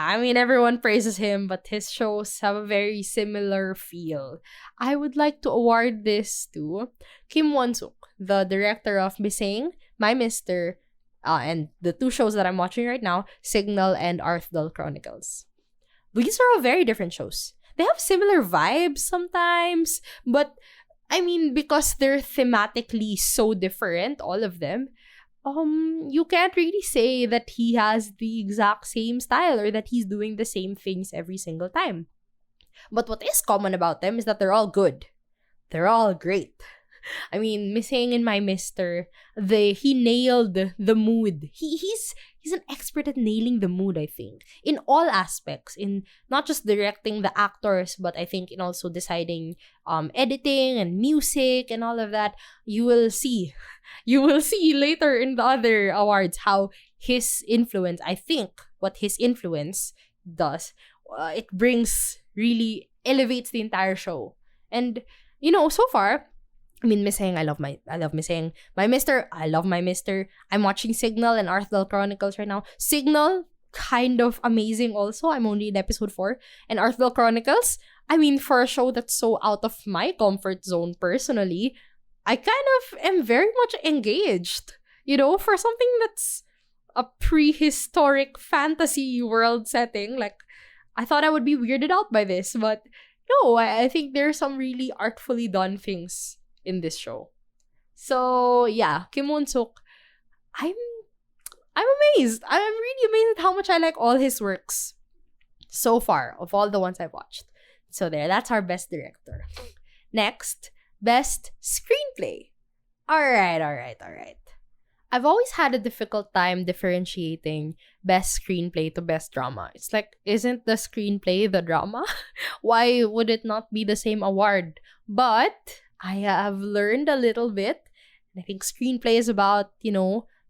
I mean, everyone praises him, but his shows have a very similar feel. I would like to award this to Kim Won-suk, the director of Missing, My Mister, and the 2 shows that I'm watching right now, Signal and Arthdal Chronicles. These are all very different shows. They have similar vibes sometimes, but I mean, because they're thematically so different, all of them, you can't really say that he has the exact same style or that he's doing the same things every single time. But what is common about them is that they're all good. They're all great. I mean, Missing and My Mister, he nailed the mood. He's an expert at nailing the mood, I think. In all aspects. In not just directing the actors, but I think in also deciding editing and music and all of that. You will see later in the other awards how his influence, I think what his influence does, it really elevates the entire show. And, so far, I mean, Missing, I love Missing. My Mister, I love My Mister. I'm watching Signal and Arthdal Chronicles right now. Signal, kind of amazing also. I'm only in episode 4. And Arthdal Chronicles, I mean, for a show that's so out of my comfort zone personally, I kind of am very much engaged. For something that's a prehistoric fantasy world setting. Like, I thought I would be weirded out by this, but no, I think there are some really artfully done things in this show. So yeah, Kim Won-suk, I'm I'm amazed. I'm really amazed at how much I like all his works so far of all the ones I've watched. So there, that's our best director. Next, best screenplay. Alright. I've always had a difficult time differentiating best screenplay to best drama. It's like, isn't the screenplay the drama? Why would it not be the same award? But I have learned a little bit. I think screenplay is about,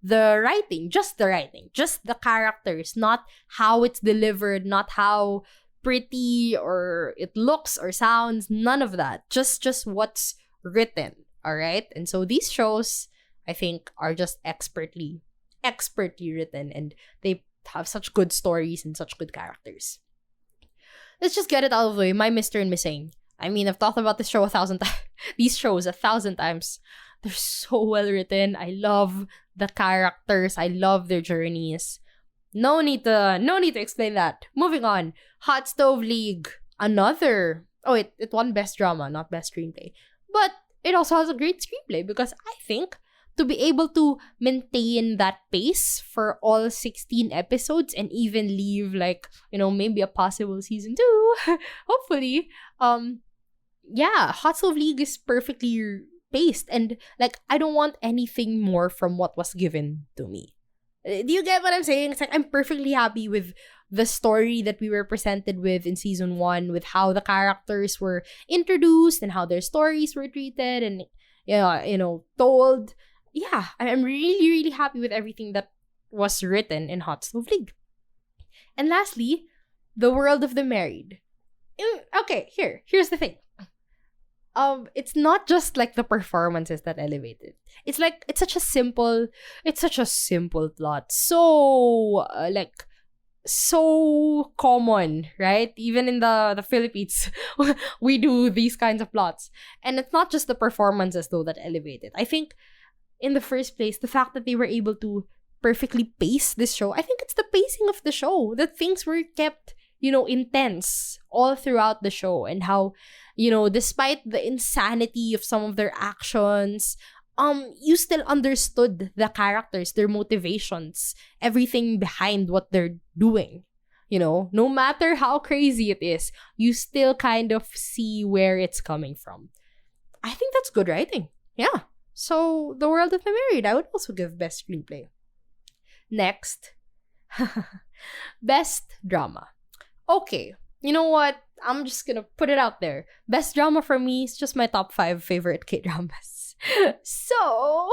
the writing, just the characters, not how it's delivered, not how pretty or it looks or sounds, none of that. Just what's written, all right? And so these shows, I think, are just expertly written, and they have such good stories and such good characters. Let's just get it out of the way. My Mr. and Missing. I mean, I've talked about this show 1,000 times. These shows 1,000 times. They're so well written. I love the characters. I love their journeys. No need to explain that. Moving on. Hot Stove League. Another. Oh, it won best drama, not best screenplay. But it also has a great screenplay because I think to be able to maintain that pace for all 16 episodes and even leave maybe a possible season 2, hopefully, Hot Stove League is perfectly paced, and I don't want anything more from what was given to me. Do you get what I'm saying? It's like I'm perfectly happy with the story that we were presented with in season 1, with how the characters were introduced and how their stories were treated and told. Yeah, I'm really, really happy with everything that was written in Hot Stove League. And lastly, The World of the Married. Okay, here's the thing. It's not just the performances that elevate it. It's such a simple plot. So so common, right? Even in the Philippines, we do these kinds of plots. And it's not just the performances though that elevate it. I think in the first place, the fact that they were able to perfectly pace this show, I think it's the pacing of the show. That things were kept, intense all throughout the show, and how, despite the insanity of some of their actions, you still understood the characters, their motivations, everything behind what they're doing. No matter how crazy it is, you still kind of see where it's coming from. I think that's good writing. Yeah. So, The World of the Married, I would also give best screenplay. Next, best drama. Okay, you know what? I'm just gonna put it out there. Best drama for me is just my top 5 favorite Kdramas. So,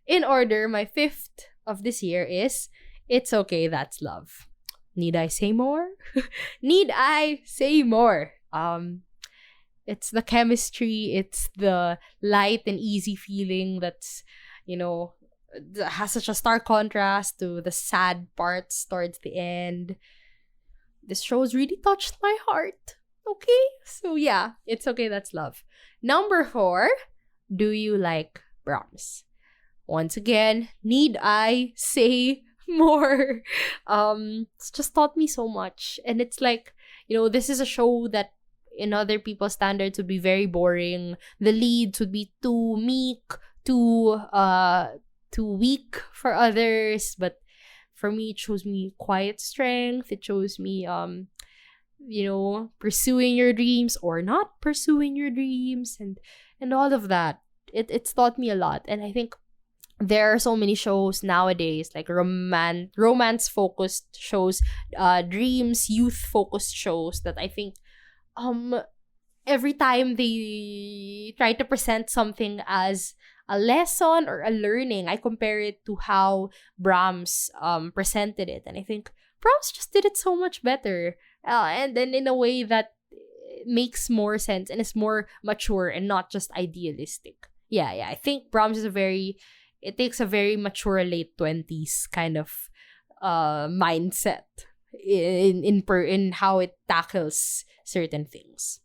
in order, my 5th of this year is It's Okay, That's Love. Need I say more? Need I say more? It's the chemistry, it's the light and easy feeling that's, has such a stark contrast to the sad parts towards the end. This show's really touched my heart. Okay? So yeah, It's Okay, That's Love. Number 4, Do You Like Brahms? Once again, need I say more? It's just taught me so much. And it's this is a show that in other people's standards would be very boring. The leads would be too meek, too weak for others. But for me, it shows me quiet strength. It shows me, pursuing your dreams or not pursuing your dreams, and all of that. It's taught me a lot. And I think there are so many shows nowadays, like romance-focused shows, dreams, youth-focused shows, that I think every time they try to present something as a lesson or a learning, I compare it to how Brahms presented it. And I think Brahms just did it so much better. And then in a way that makes more sense and is more mature and not just idealistic. Yeah. I think Brahms is it takes a very mature late 20s kind of mindset in how it tackles certain things.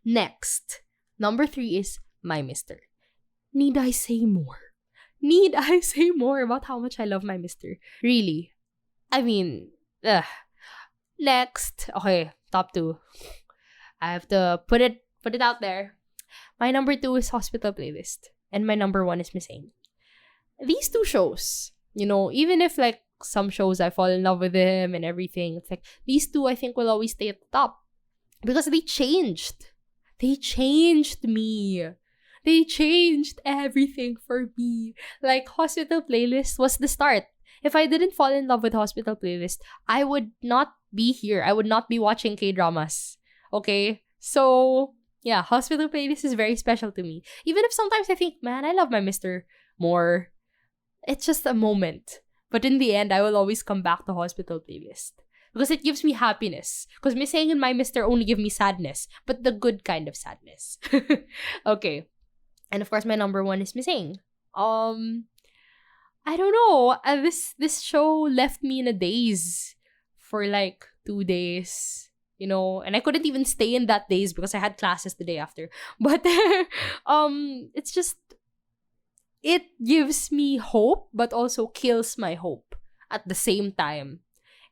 Next, number 3 is My Mister. Need I say more? Need I say more about how much I love my mister? Really? I mean, ugh. Next. Okay, top 2. I have to put it out there. My number 2 is Hospital Playlist. And my number 1 is Missing. These 2 shows, even if like some shows I fall in love with him and everything, it's like these 2 I think will always stay at the top. Because they changed. They changed me. They changed everything for me. Like, Hospital Playlist was the start. If I didn't fall in love with Hospital Playlist, I would not be here. I would not be watching K-dramas. Okay? So, yeah, Hospital Playlist is very special to me. Even if sometimes I think, man, I love my mister more. It's just a moment. But in the end, I will always come back to Hospital Playlist. Because it gives me happiness. Because Missing and my mister only give me sadness. But the good kind of sadness. Okay. And of course, my number 1 is Missing. I don't know. This show left me in a daze for like 2 days. And I couldn't even stay in that daze because I had classes the day after. But it's just, it gives me hope, but also kills my hope at the same time.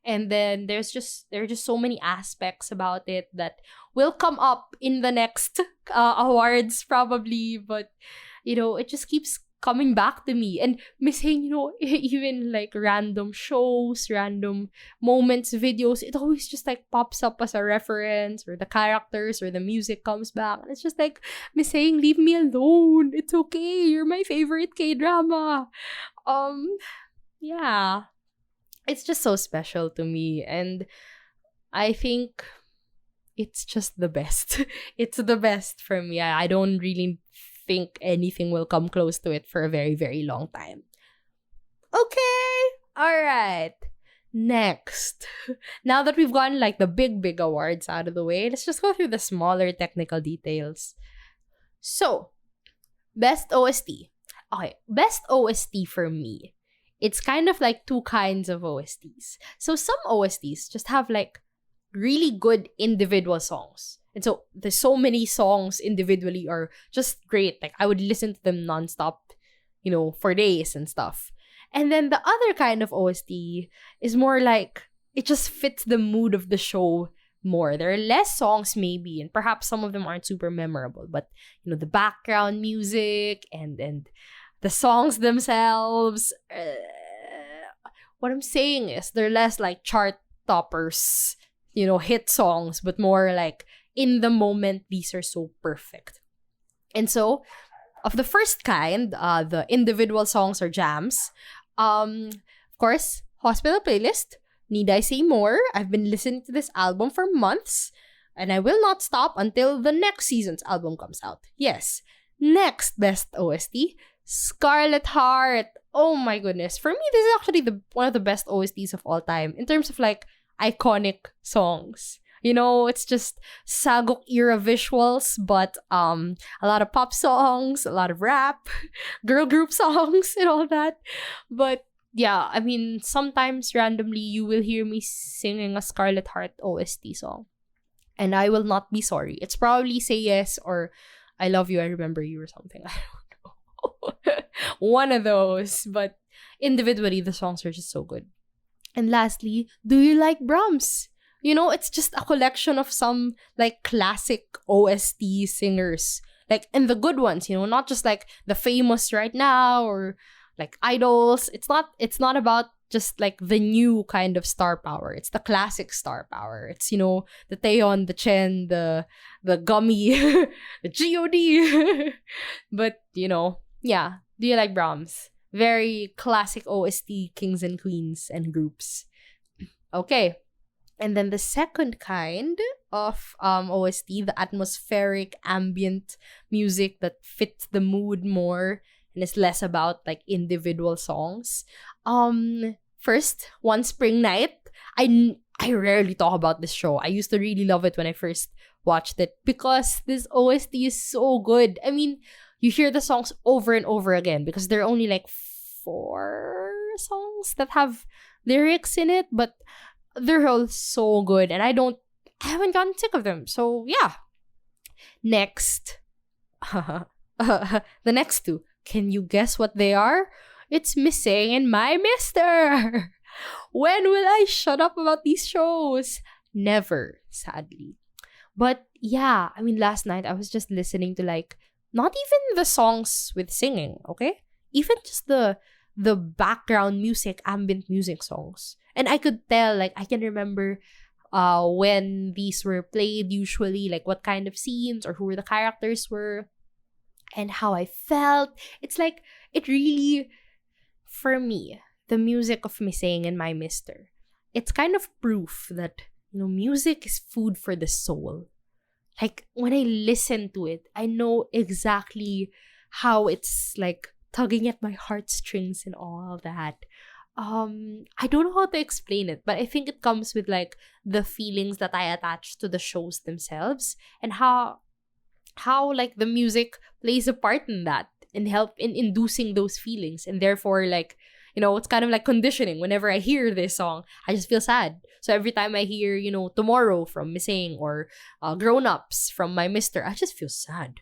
And then there are just so many aspects about it that will come up in the next awards probably. But, it just keeps coming back to me. And Missing, even like random shows, random moments, videos, it always just like pops up as a reference, or the characters or the music comes back. And it's just like, Missing, leave me alone. It's okay. You're my favorite K-drama. Yeah. It's just so special to me. And I think it's just the best. It's the best for me. I don't really think anything will come close to it for a very, very long time. Okay. All right. Next. Now that we've gotten like the big awards out of the way, let's just go through the smaller technical details. So, best OST. Okay, best OST for me. It's kind of like 2 kinds of OSTs. So some OSTs just have like really good individual songs. And so there's so many songs individually are just great. Like I would listen to them nonstop, for days and stuff. And then the other kind of OST is more like it just fits the mood of the show more. There are less songs maybe, and perhaps some of them aren't super memorable, but the background music and the songs themselves, what I'm saying is they're less like chart toppers, hit songs, but more like in the moment, these are so perfect. And so, of the first kind, the individual songs or jams, of course, Hospital Playlist, Need I Say More? I've been listening to this album for months, and I will not stop until the next season's album comes out. Yes. Next best OST, Scarlet Heart. Oh my goodness. For me, this is actually one of the best OSTs of all time in terms of like iconic songs. It's just Sagok era visuals, but a lot of pop songs, a lot of rap, girl group songs, and all that. But yeah, I mean, sometimes randomly you will hear me singing a Scarlet Heart OST song, and I will not be sorry. It's probably Say Yes or I Love You, I Remember You or something. I don't know. One of those. But individually, the songs are just so good. And lastly, Do You Like Brahms? It's just a collection of some like classic OST singers. Like, and the good ones, not just like the famous right now or like idols. It's not about just like the new kind of star power. It's the classic star power. It's, the Taeyeon, the Chen, the Gummy, the G.O.D. But, yeah. Do You Like Brahms? Very classic OST kings and queens and groups. Okay. And then the second kind of OST, the atmospheric ambient music that fits the mood more and is less about like individual songs. First, One Spring Night. I rarely talk about this show. I used to really love it when I first watched it because this OST is so good. I mean, you hear the songs over and over again because there are only like 4 songs that have lyrics in it, but they're all so good, and I haven't gotten sick of them. So yeah. Next, the next 2, Can you guess what they are? It's Missing and My Mister. When will I shut up about these shows? Never, sadly. But yeah, I mean, last night I was just listening to like not even the songs with singing, okay? Even just the background music, ambient music songs. And I could tell, like I can remember when these were played usually, like what kind of scenes or who the characters were and how I felt. It's like it really, for me, the music of Missing and My Mister, it's kind of proof that, you know, music is food for the soul. Like when I listen to it, I know exactly how it's like tugging at my heartstrings and all that. I don't know how to explain it, but I think it comes with like the feelings that I attach to the shows themselves and how like the music plays a part in that and help in inducing those feelings, and therefore like, you know, it's kind of like conditioning. Whenever I hear this song, I just feel sad. So every time I hear, you know, Tomorrow from Missing or Grown Ups from My Mister, I just feel sad.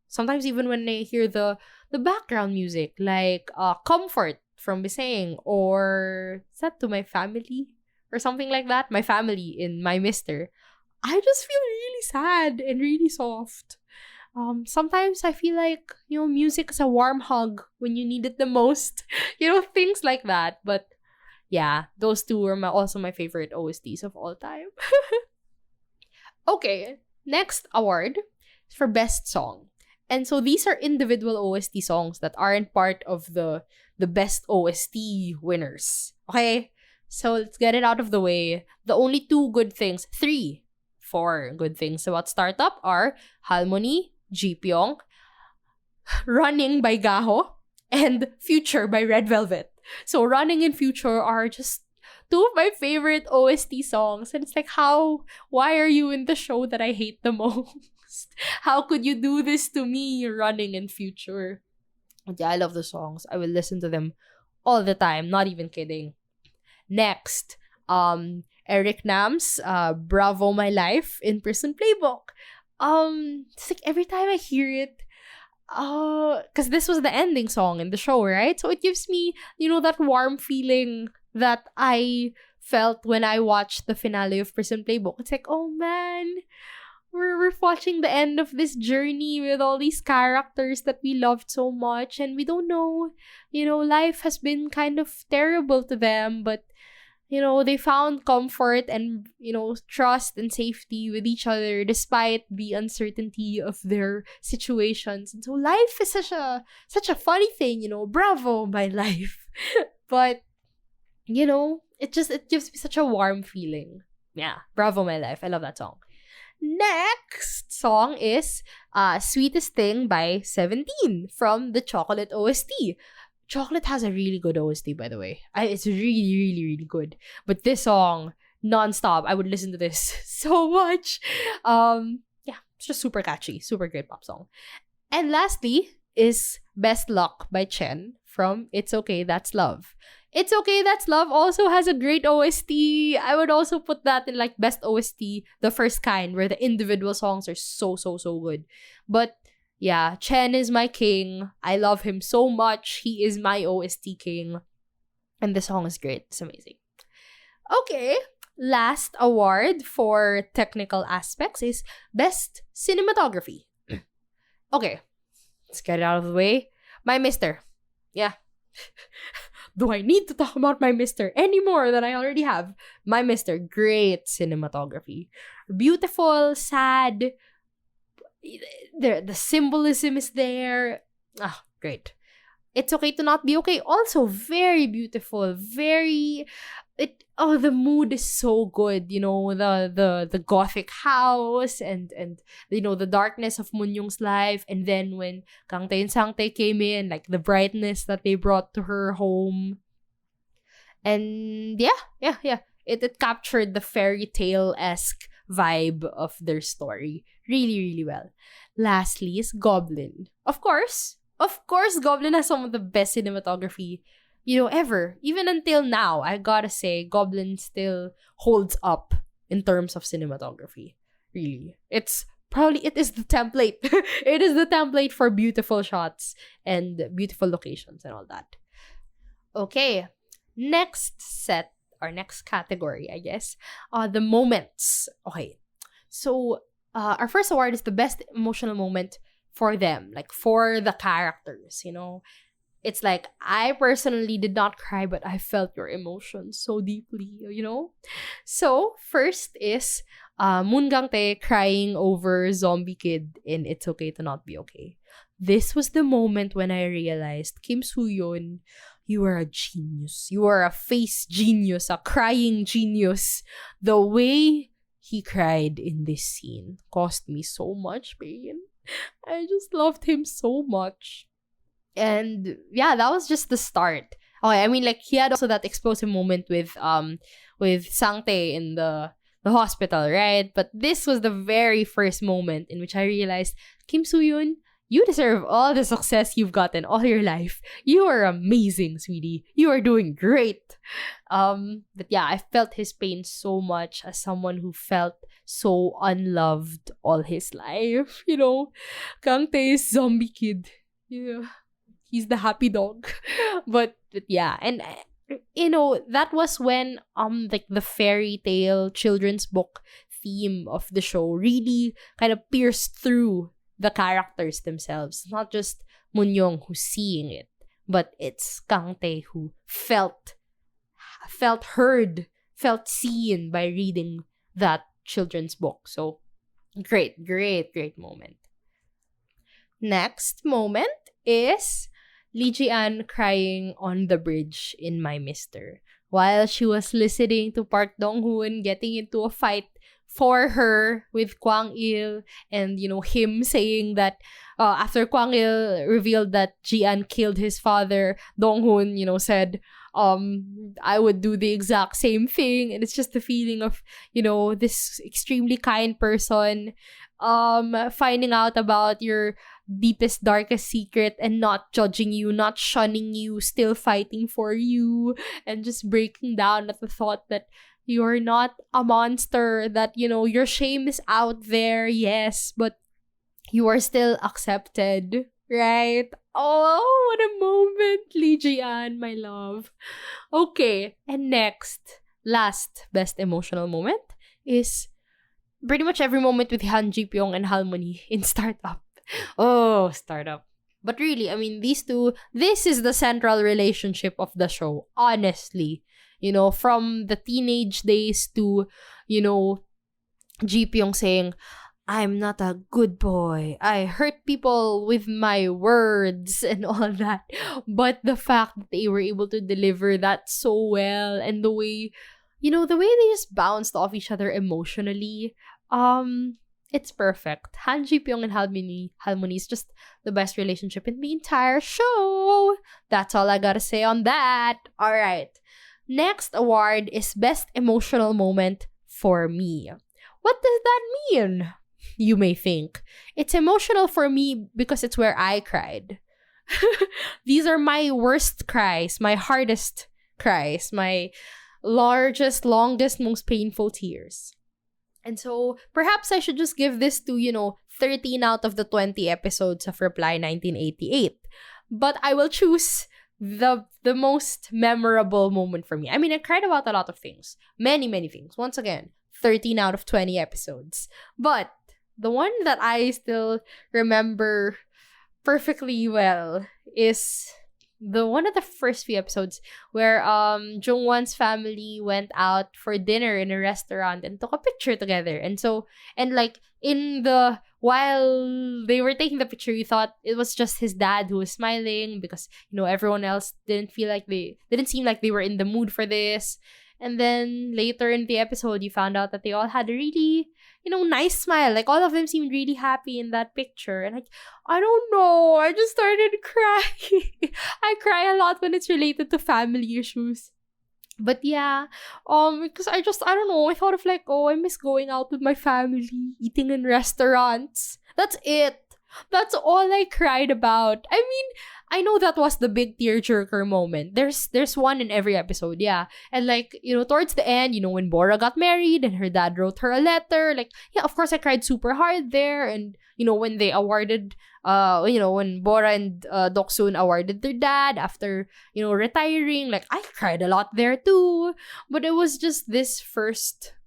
Sometimes even when I hear the background music, like Comfort from Missing, or is that To My Family or something like that? My Family in My Mister, I just feel really sad and really soft. Sometimes I feel like, you know, music is a warm hug when you need it the most. You know, things like that. But yeah, those two are also my favorite OSTs of all time. Okay, next award is for Best Song. And so these are individual OST songs that aren't part of the Best OST winners. Okay? So let's get it out of the way. The only two good things, four good things about Startup are Harmony, Ji-pyong, Running by Gaho, and Future by Red Velvet. So Running and Future are just two of my favorite OST songs. And it's like, why are you in the show that I hate the most? How could you do this to me, Running and Future? And yeah, I love the songs. I will listen to them all the time. Not even kidding. Next, Eric Nam's Bravo My Life in Prison Playbook. It's like every time I hear it, because this was the ending song in the show, right? So it gives me, you know, that warm feeling that I felt when I watched the finale of Prison Playbook. It's like, oh man, we're watching the end of this journey with all these characters that we loved so much, and we don't know, you know, life has been kind of terrible to them, but you know, they found comfort and, you know, trust and safety with each other despite the uncertainty of their situations. And so life is such a funny thing, you know, bravo my life. But, you know, it gives me such a warm feeling. Yeah, bravo my life. I love that song. Next song is Sweetest Thing by 17 from the Chocolate OST. Chocolate has a really good OST, by the way. It's really, really, really good. But this song, nonstop, I would listen to this so much. Yeah, it's just super catchy, super great pop song. And lastly is Best Luck by Chen from It's Okay, That's Love. It's Okay, That's Love also has a great OST. I would also put that in like Best OST, the first kind, where the individual songs are so, so, so good. But yeah, Chen is my king. I love him so much. He is my OST king. And the song is great. It's amazing. Okay, last award for technical aspects is Best Cinematography. Okay, let's get it out of the way. My Mister. Yeah. Do I need to talk about My Mister any more than I already have? My Mister, great cinematography. Beautiful, sad. The symbolism is there. Great. It's Okay to Not Be Okay, also very beautiful, the mood is so good, you know, the gothic house and you know, the darkness of Moon-young's life, and then when Kang Tae and Sang Tae came in, like the brightness that they brought to her home. And yeah. It captured the fairy tale-esque vibe of their story really, really well. Lastly is Goblin. Of course, Goblin has some of the best cinematography, you know, ever. Even until now, I gotta say, Goblin still holds up in terms of cinematography. Really. It's probably it is the template. It is the template for beautiful shots and beautiful locations and all that. Okay, next set or next category, I guess, the moments. Okay, so our first award is the best emotional moment for them, like for the characters, you know. It's like, I personally did not cry, but I felt your emotions so deeply, you know? So, first is Moon Gang-tae crying over Zombie Kid in It's Okay to Not Be Okay. This was the moment when I realized, Kim Soo-yeon, you are a genius. You are a face genius, a crying genius. The way he cried in this scene caused me so much pain. I just loved him so much. And yeah, that was just the start. Oh, I mean, like, he had also that explosive moment with Sang-tae in the hospital, right? But this was the very first moment in which I realized, Kim Soo-yeon, you deserve all the success you've gotten all your life. You are amazing, sweetie. You are doing great. But yeah, I felt his pain so much as someone who felt so unloved all his life. You know, Gang-tae's zombie kid. Yeah. He's the happy dog. but yeah, and you know, that was when like the fairy tale children's book theme of the show really kind of pierced through the characters themselves. It's not just Moon-young who's seeing it, but it's Gang-tae who felt heard, felt seen by reading that children's book. So great moment. Next moment is Lee Ji-an crying on the bridge in My Mister while she was listening to Park Dong-hoon getting into a fight for her with Kwang-il, and you know, him saying that after Kwang-il revealed that Ji-an killed his father, Dong-hoon, you know, said I would do the exact same thing. And it's just the feeling of, you know, this extremely kind person finding out about your deepest, darkest secret and not judging you, not shunning you, still fighting for you, and just breaking down at the thought that you're not a monster, that, you know, your shame is out there, yes, but you are still accepted, right? Oh, what a moment, Lee Ji-an, my love. Okay, and next, last best emotional moment is pretty much every moment with Han Ji-pyong and Halmoni in Startup. Oh, Startup. But really, I mean, these two, this is the central relationship of the show, honestly. You know, from the teenage days to, you know, Ji-pyong saying, I'm not a good boy. I hurt people with my words and all that. But the fact that they were able to deliver that so well, and the way, you know, the way they just bounced off each other emotionally, it's perfect. Han Ji-pyong and Halmoni is just the best relationship in the entire show. That's all I gotta say on that. All right. Next award is Best Emotional Moment for me. What does that mean? You may think. It's emotional for me because it's where I cried. These are my worst cries, my hardest cries, my largest, longest, most painful tears. And so, perhaps I should just give this to, you know, 13 out of the 20 episodes of Reply 1988. But I will choose the most memorable moment for me. I mean, I cried about a lot of things. Many, many things. Once again, 13 out of 20 episodes. But the one that I still remember perfectly well is the one of the first few episodes where Jungwon's family went out for dinner in a restaurant and took a picture together. And so, and like while they were taking the picture, you thought it was just his dad who was smiling because, you know, everyone else didn't seem like they were in the mood for this. And then later in the episode, you found out that they all had a really, you know, nice smile. Like, all of them seemed really happy in that picture. And I don't know, I just started crying. I cry a lot when it's related to family issues. But yeah, because I don't know, I thought of like, oh, I miss going out with my family, eating in restaurants. That's it. That's all I cried about. I mean, I know that was the big tearjerker moment. There's one in every episode, yeah. And like, towards the end, when Bora got married and her dad wrote her a letter, like, yeah, of course I cried super hard there. And, when they awarded, when Bora and Doksun awarded their dad after, retiring, like, I cried a lot there too. But it was just this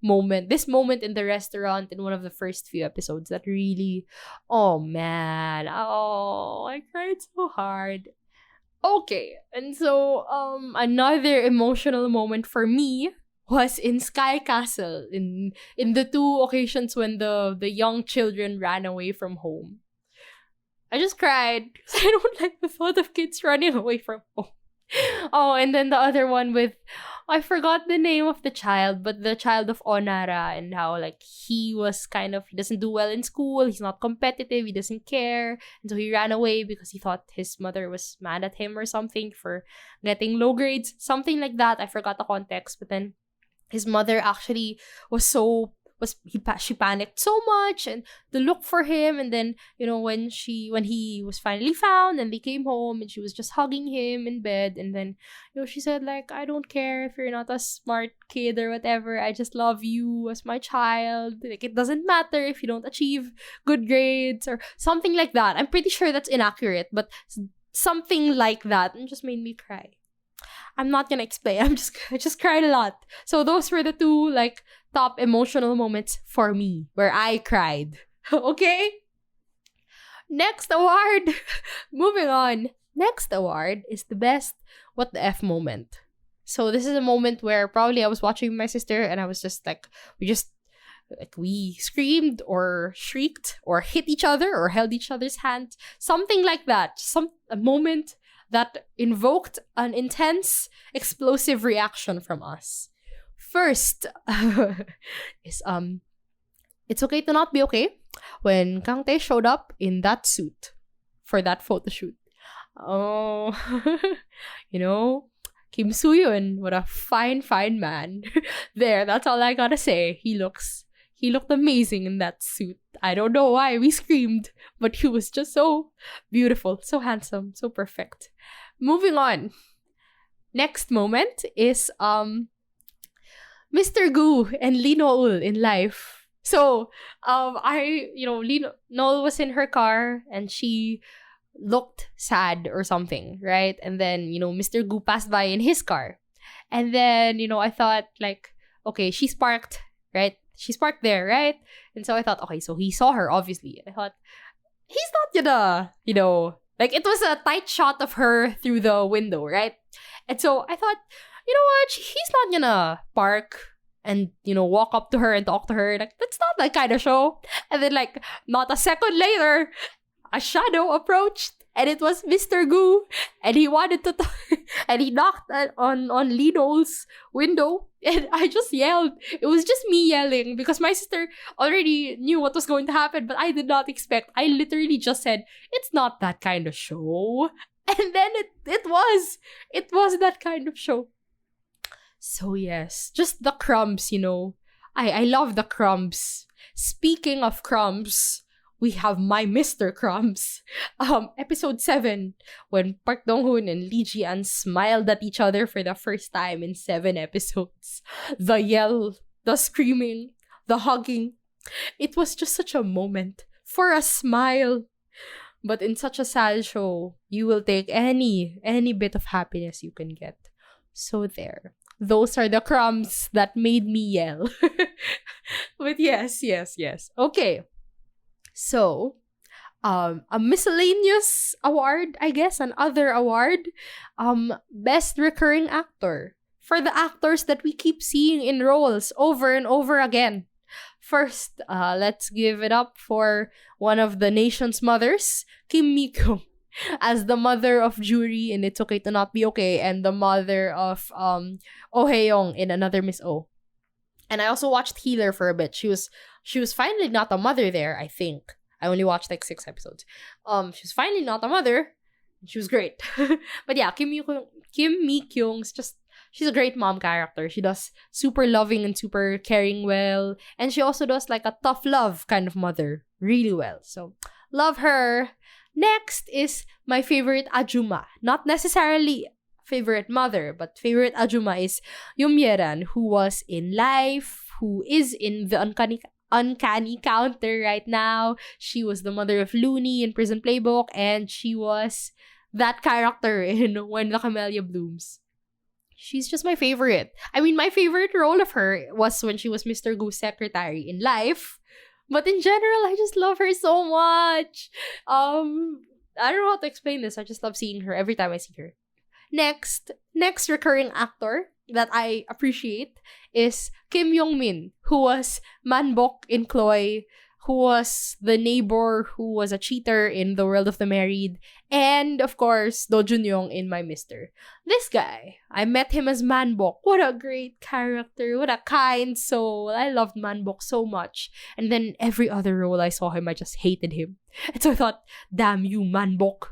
moment in the restaurant in one of the first few episodes that really, oh man, I cried so hard. Okay, and so another emotional moment for me was in Sky Castle in the two occasions when the young children ran away from home. I just cried because I don't like the thought of kids running away from home. Oh, and then the other one with, I forgot the name of the child, but the child of Onara, and how like he doesn't do well in school, he's not competitive, he doesn't care, and so he ran away because he thought his mother was mad at him or something for getting low grades, something like that. I forgot the context, but then his mother actually she panicked so much and to look for him, and then when he was finally found and they came home and she was just hugging him in bed, and then she said like, I don't care if you're not a smart kid or whatever, I just love you as my child, like it doesn't matter if you don't achieve good grades or something like that. I'm pretty sure that's inaccurate, but something like that, and just made me cry. I'm not gonna explain. I just cried a lot. So those were the two like top emotional moments for me where I cried. Okay? Next award. Moving on. Next award is the best what the F moment. So this is a moment where probably I was watching with my sister and I was just like, we screamed or shrieked or hit each other or held each other's hands. Something like that. A moment that invoked an intense, explosive reaction from us. First is It's Okay to Not Be Okay when Kang Tae showed up in that suit for that photo shoot. Oh, Kim Soo-yoon, what a fine man. There, that's all I gotta say. He looked amazing in that suit. I don't know why we screamed, but he was just so beautiful, so handsome, so perfect. Moving on. Next moment is Mr. Gu and Lee Noel in life. So, Lee Noel was in her car and she looked sad or something, right? And then, Mr. Gu passed by in his car. And then, I thought like, okay, she's parked, right? She's parked there, right? And so I thought, okay, so he saw her, obviously. I thought, he's not gonna, like it was a tight shot of her through the window, right? And so I thought, you know what? He's not gonna park and, walk up to her and talk to her. Like, that's not that kind of show. And then, like, not a second later, a shadow approached. And it was Mr. Gu. And he wanted to talk. And he knocked on Lee Noel's window. And I just yelled. It was just me yelling because my sister already knew what was going to happen, but I did not expect. I literally just said, it's not that kind of show. And then it was. It was that kind of show. So yes, just the crumbs, I love the crumbs. Speaking of crumbs, we have my Mr. Crumbs. Episode 7, when Park Dong-hoon and Lee Ji-an smiled at each other for the first time in 7 episodes. The yell, the screaming, the hugging. It was just such a moment for a smile. But in such a sad show, you will take any bit of happiness you can get. So there. Those are the crumbs that made me yell. But yes. Okay. So, a miscellaneous award, I guess, another award. Best recurring actor. For the actors that we keep seeing in roles over and over again. First, let's give it up for one of the nation's mothers, Kim Mi-kyung, as the mother of Juri in It's Okay to Not Be Okay, and the mother of Oh Hae-young in Another Miss O. And I also watched Healer for a bit. She was finally not a mother there, I think. I only watched like 6 episodes. She was finally not a mother. She was great. But yeah, Kim Mi-kyung's she's a great mom character. She does super loving and super caring well. And she also does like a tough love kind of mother really well. So, Love her. Next is my favorite Ajuma. Not necessarily favorite mother, but favorite Ajuma is Yumyeran, who was in Life, who is in the Uncanny Counter right now. She was the mother of Looney in Prison Playbook, and she was that character in When the Camellia Blooms. She's just my favorite. I mean, my favorite role of her was when she was Mr. Goose secretary in Life. But in general, I just love her so much. I don't know how to explain this. I just love seeing her every time I see her. Next recurring actor that I appreciate is Kim Yong-min, who was Manbok in Chloe, who was the neighbor who was a cheater in The World of the Married, and of course, Do Jun-young in My Mister. This guy, I met him as Manbok. What a great character. What a kind soul. I loved Manbok so much. And then every other role I saw him, I just hated him. And so I thought, damn you, Manbok.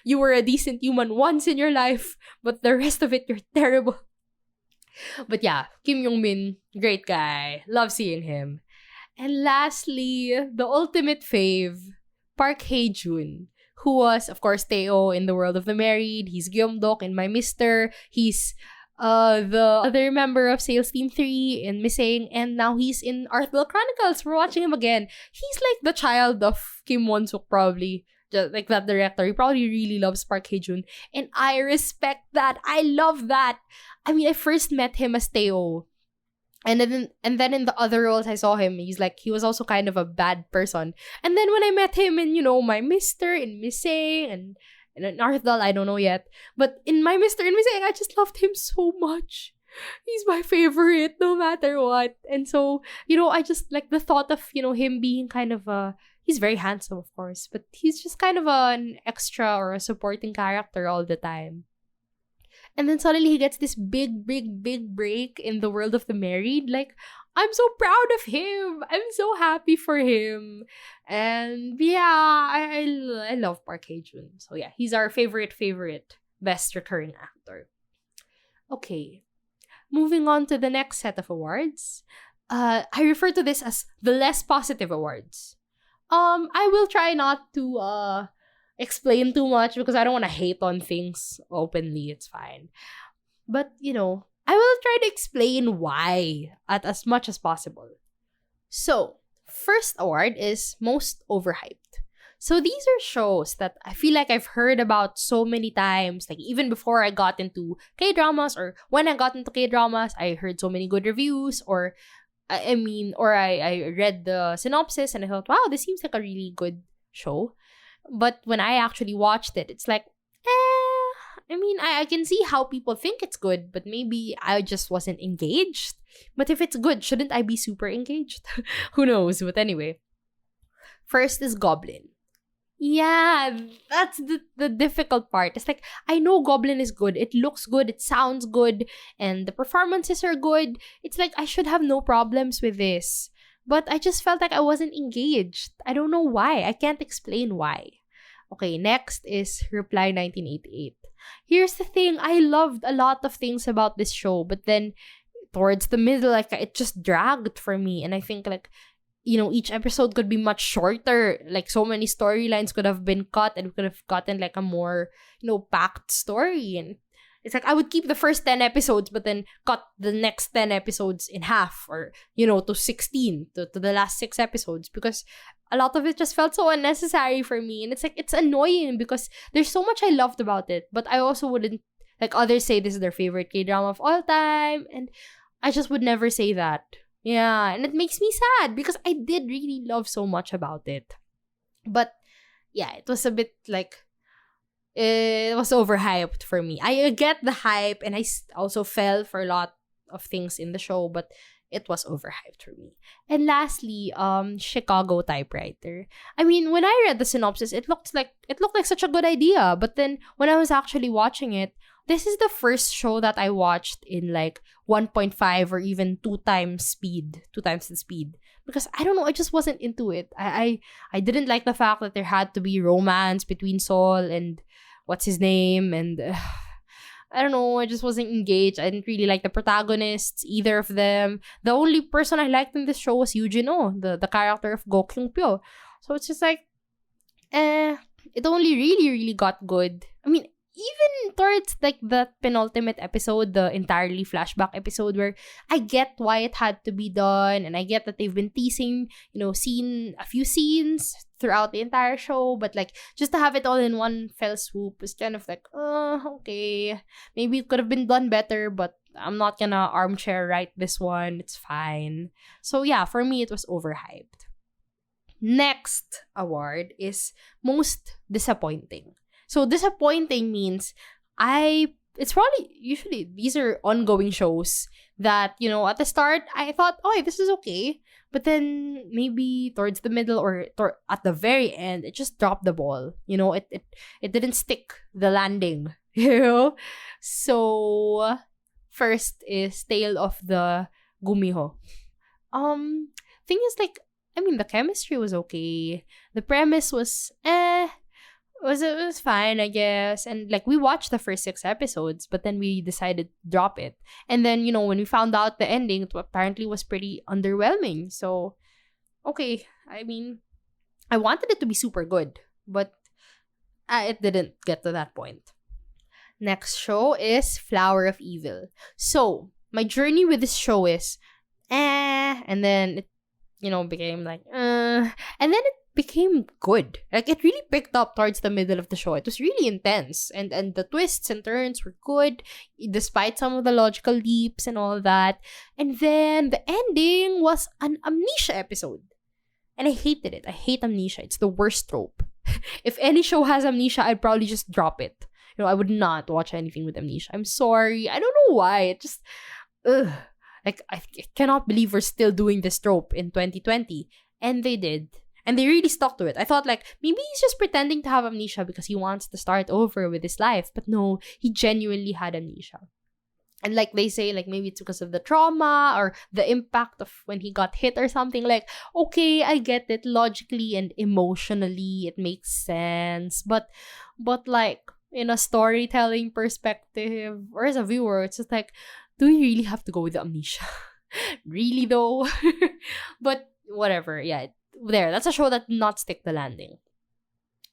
You were a decent human once in your life, but the rest of it, you're terrible. But yeah, Kim Yong-min, great guy. Love seeing him. And lastly, the ultimate fave, Park Hae-jun, who was, of course, Tae-oh in The World of the Married. He's Gyeom-dok in My Mister. He's the other member of Sales Team 3 in Missing. And now he's in Arthdale Chronicles. We're watching him again. He's like the child of Kim Won-suk, probably. Just like that director. He probably really loves Park Hae-jun. And I respect that. I love that. I mean, I first met him as Tae-oh. And then in the other roles I saw him, he was also kind of a bad person. And then when I met him in, My Mister, in Missing, and in Arthdal, I don't know yet. But in My Mister and Missing, I just loved him so much. He's my favorite, no matter what. And so, I just like the thought of, him being kind of he's very handsome, of course, but he's just kind of an extra or a supporting character all the time. And then suddenly he gets this big break in The World of the Married. Like, I'm so proud of him. I'm so happy for him. And yeah, I love Park Hae-jun. So yeah, he's our favorite best recurring actor. Okay, moving on to the next set of awards. I refer to this as the less positive awards. I will try not to explain too much because I don't want to hate on things openly. It's fine. But, I will try to explain why at as much as possible. So, first award is most overhyped. So these are shows that I feel like I've heard about so many times. Like even before I got into K-dramas, or when I got into K-dramas, I heard so many good reviews, or I read the synopsis and I thought, wow, this seems like a really good show. But when I actually watched it, it's like, I can see how people think it's good, but maybe I just wasn't engaged. But if it's good, shouldn't I be super engaged? Who knows? But anyway. First is Goblin. Yeah, that's the difficult part. It's like, I know Goblin is good. It looks good. It sounds good. And the performances are good. It's like, I should have no problems with this. But I just felt like I wasn't engaged. I don't know why. I can't explain why. Okay, next is Reply 1988. Here's the thing. I loved a lot of things about this show. But then, towards the middle, like, it just dragged for me. And I think, like, each episode could be much shorter. Like, so many storylines could have been cut and we could have gotten, like, a more, packed story. And it's like, I would keep the first 10 episodes, but then cut the next 10 episodes in half, or, to 16, to the last 6 episodes, because a lot of it just felt so unnecessary for me. And it's like, it's annoying because there's so much I loved about it, but I also wouldn't, like, others say this is their favorite K-drama of all time, and I just would never say that. Yeah, and it makes me sad because I did really love so much about it. But yeah, it was a bit like, it was overhyped for me. I get the hype, and I also fell for a lot of things in the show, but it was overhyped for me. And lastly, Chicago Typewriter. When I read the synopsis, it looked like such a good idea. But then when I was actually watching it, this is the first show that I watched in like 1.5 or even 2 times the speed. Because I don't know, I just wasn't into it. I didn't like the fact that there had to be romance between Sol and what's his name, and I don't know, I just wasn't engaged. I didn't really like the protagonists, either of them. The only person I liked in this show was Yoo Jin-oh, the character of Go Kyung-pyo. So it's just like, it only really got good. I mean, even towards like the penultimate episode, the entirely flashback episode, where I get why it had to be done, and I get that they've been teasing, seen a few scenes throughout the entire show, but like just to have it all in one fell swoop is kind of like, okay, maybe it could have been done better, but I'm not gonna armchair write this one. It's fine. So yeah, for me, it was overhyped. Next award is most disappointing. So disappointing means it's probably, usually these are ongoing shows that, at the start, I thought, oh, this is okay. But then maybe towards the middle or at the very end, it just dropped the ball. It didn't stick the landing, So first is Tale of the Gumiho. Thing is, like, I mean, the chemistry was okay. The premise was it was fine, I guess. And like, we watched the first 6 episodes, but then we decided to drop it. And then, when we found out the ending, it apparently was pretty underwhelming. So, okay. I mean, I wanted it to be super good, but it didn't get to that point. Next show is Flower of Evil. So, my journey with this show is and then it became like, and then it became good. Like, it really picked up towards the middle of the show. It was really intense, and the twists and turns were good, despite some of the logical leaps and all that. And then the ending was an amnesia episode, and I hated it. I hate amnesia. It's the worst trope. If any show has amnesia, I'd probably just drop it. I would not watch anything with amnesia. I'm sorry. I don't know why. It just, like, I cannot believe we're still doing this trope in 2020. And they did. And they really stuck to it. I thought, like, maybe he's just pretending to have amnesia because he wants to start over with his life. But no, he genuinely had amnesia. And like they say, like, maybe it's because of the trauma or the impact of when he got hit or something. Like, okay, I get it. Logically and emotionally, it makes sense. But like, in a storytelling perspective, or as a viewer, it's just like, do we really have to go with the amnesia? Really, though? But whatever, yeah. That's a show that did not stick the landing.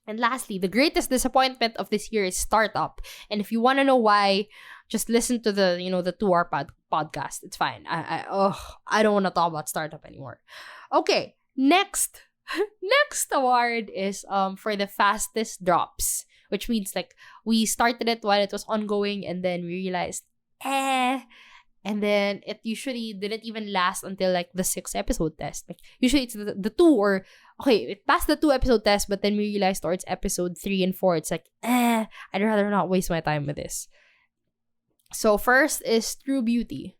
And lastly, the greatest disappointment of this year is Startup. And if you want to know why, just listen to the 2-hour podcast. It's fine. I don't want to talk about Startup anymore. Okay, next award is for the fastest drops, which means like we started it while it was ongoing, and then we realized, and then it usually didn't even last until like the 6 episode test. Like, usually it's the 2, or okay, it passed the 2 episode test, but then we realized towards episode 3 and 4, it's like, I'd rather not waste my time with this. So first is True Beauty.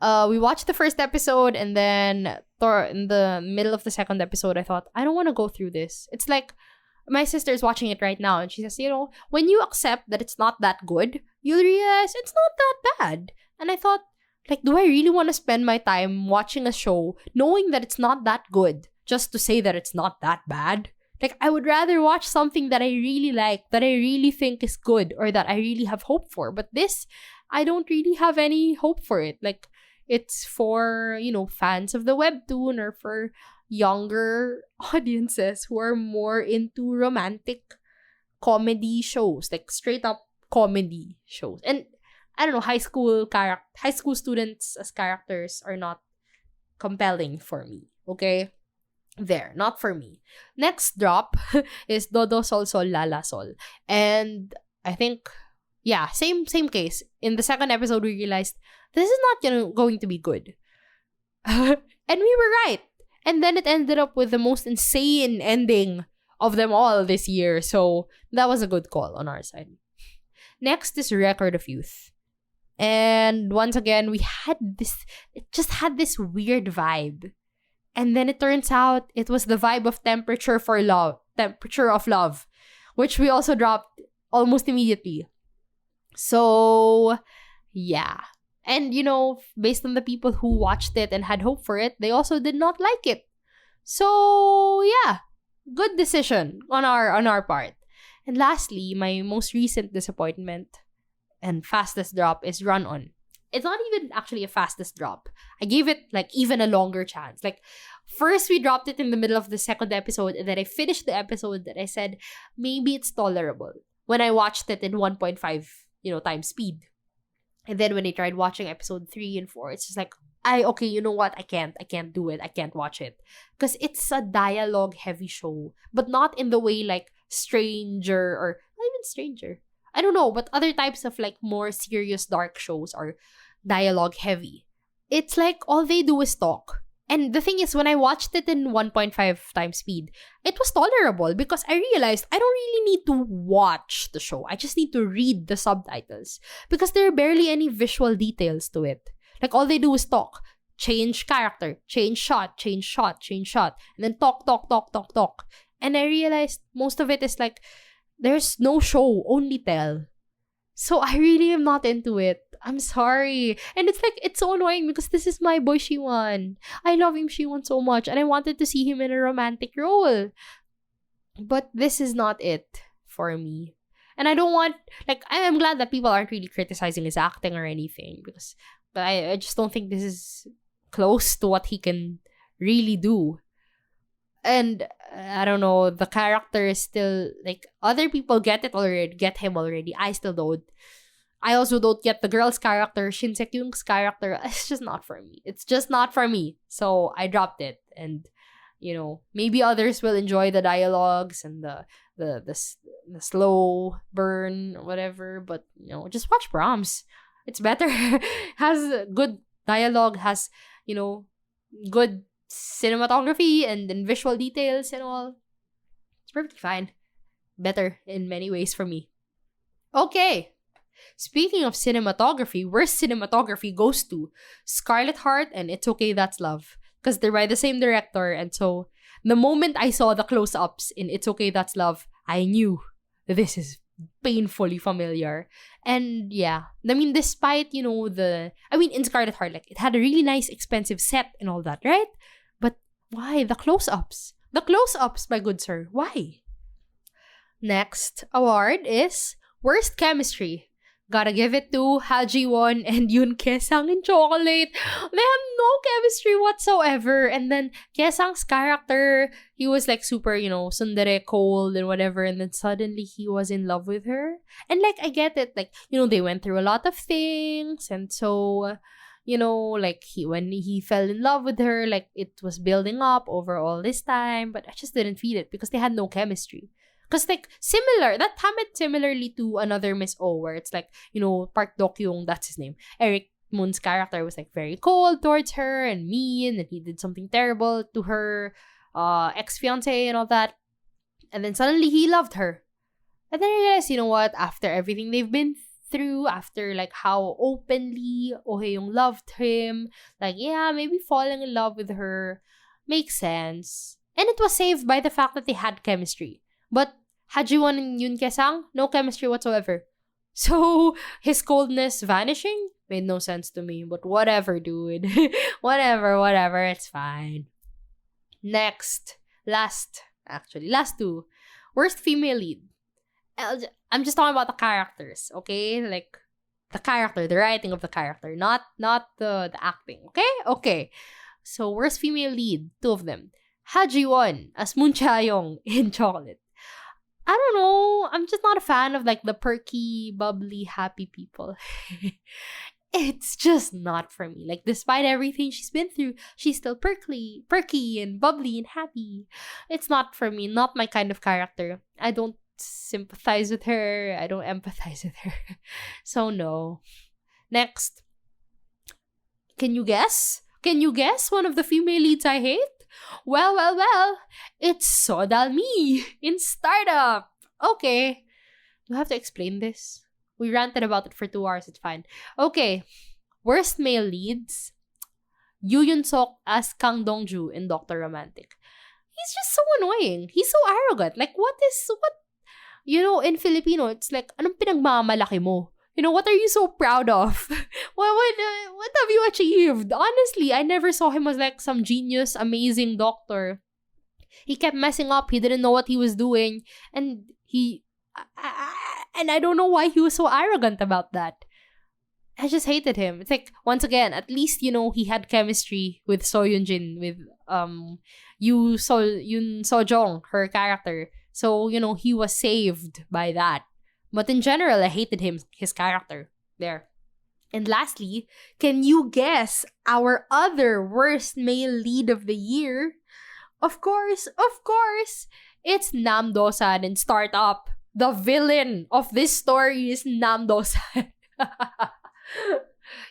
We watched the first episode, and then in the middle of the second episode, I thought, I don't want to go through this. It's like, my sister is watching it right now, and she says, when you accept that it's not that good, you'll realize it's not that bad. And I thought, like, do I really want to spend my time watching a show knowing that it's not that good just to say that it's not that bad? Like, I would rather watch something that I really like, that I really think is good, or that I really have hope for. But this, I don't really have any hope for it. Like, it's for, fans of the webtoon, or for younger audiences who are more into romantic comedy shows, like straight up comedy shows. And I don't know, high school students as characters are not compelling for me. Okay? Not for me. Next drop is Dodo Sol Sol Lala Sol. And I think, yeah, same case. In the second episode, we realized this is not going to be good. And we were right. And then it ended up with the most insane ending of them all this year. So that was a good call on our side. Next is Record of Youth. And once again, it just had this weird vibe. And then it turns out it was the vibe of Temperature of Love, which we also dropped almost immediately. So, yeah. And, based on the people who watched it and had hope for it, they also did not like it. So, yeah. Good decision on our part. And lastly, my most recent disappointment and fastest drop is Run On. It's not even actually a fastest drop. I gave it like even a longer chance. Like, First, we dropped it in the middle of the second episode, and then I finished the episode and I said, maybe it's tolerable. When I watched it in 1.5, times speed. And then when I tried watching episode 3 and 4, it's just like, okay, you know what? I can't do it. I can't watch it. Because it's a dialogue heavy show. But not in the way like Stranger, or not even Stranger. I don't know, but other types of like more serious dark shows are dialogue heavy. It's like all they do is talk. And the thing is, when I watched it in 1.5 times speed, it was tolerable because I realized I don't really need to watch the show. I just need to read the subtitles because there are barely any visual details to it. Like, all they do is talk. Change character, change shot, change shot, change shot. And then talk, talk, talk, talk, talk. And I realized most of it is like, there's no show, only tell. So I really am not into it. I'm sorry. And it's like, it's so annoying because this is my boy Shiwon. I love him, Shiwon, so much. And I wanted to see him in a romantic role. But this is not it for me. And I don't want, like, I'm glad that people aren't really criticizing his acting or anything. But I just don't think this is close to what he can really do. And I don't know, the character is still, like, other people get him already. I still don't. I also don't get the girl's character, Shin Se-kyung's character. It's just not for me. It's just not for me. So I dropped it. And, maybe others will enjoy the dialogues and the slow burn or whatever. But, just watch Brahms. It's better. Has good dialogue, has, good cinematography and visual details and all. It's perfectly fine. Better in many ways for me. Okay. Speaking of cinematography, worst cinematography goes to Scarlet Heart and It's Okay That's Love. Because they're by the same director. And so, the moment I saw the close-ups in It's Okay That's Love, I knew this is painfully familiar. And yeah, I mean, despite, in Scarlet Heart, like, it had a really nice, expensive set and all that, right? But why? The close-ups. The close-ups, my good sir. Why? Next award is Worst Chemistry. Gotta give it to Ha Ji-won and Yoon Kye-sang in Chocolate. They have no chemistry whatsoever. And then Kye-sang's character, he was like super, tsundere, cold and whatever. And then suddenly he was in love with her. And like, I get it. Like, they went through a lot of things. And so, like, when he fell in love with her, like, it was building up over all this time. But I just didn't feel it because they had no chemistry. Because, like, that happened similarly to another Miss O, where it's like, Park Do-kyung, that's his name. Eric Moon's character was, like, very cold towards her and mean, and he did something terrible to her ex-fiancé and all that. And then suddenly he loved her. And then I realized, what, after everything they've been through, after, like, how openly Oh Hae-young loved him, like, yeah, maybe falling in love with her makes sense. And it was saved by the fact that they had chemistry. But Ha Ji-won and Yoon Kye-sang, no chemistry whatsoever. So, his coldness vanishing made no sense to me. But whatever, dude. whatever, it's fine. Next. Last two. Worst female lead. I'm just talking about the characters, okay? Like, the character, the writing of the character, not the acting, okay? Okay. So, worst female lead, two of them. Ha Ji-won as Moon Cha-young in Chocolate. I don't know. I'm just not a fan of, like, the perky, bubbly, happy people. It's just not for me. Like, despite everything she's been through, she's still perky and bubbly and happy. It's not for me. Not my kind of character. I don't sympathize with her. I don't empathize with her. So, no. Next. Can you guess? One of the female leads I hate? Well, it's So Dal-mi in Startup. Okay. Do I have to explain this? We ranted about it for 2 hours, it's fine. Okay. Worst male leads. Yoo Yun-sok as Kang Dong-ju in Dr. Romantic. He's just so annoying. He's so arrogant. Like, what? In Filipino, it's like, anong pinagmamalaki mo? What are you so proud of? What have you achieved? Honestly, I never saw him as like some genius, amazing doctor. He kept messing up. He didn't know what he was doing. And I don't know why he was so arrogant about that. I just hated him. It's like, once again, at least, he had chemistry with So Yun Jin, with Yun So Jong, her character. So, he was saved by that. But in general, I hated his character there. And lastly, can you guess our other worst male lead of the year? Of course, it's Nam Do-san in Startup. The villain of this story is Nam Do-san.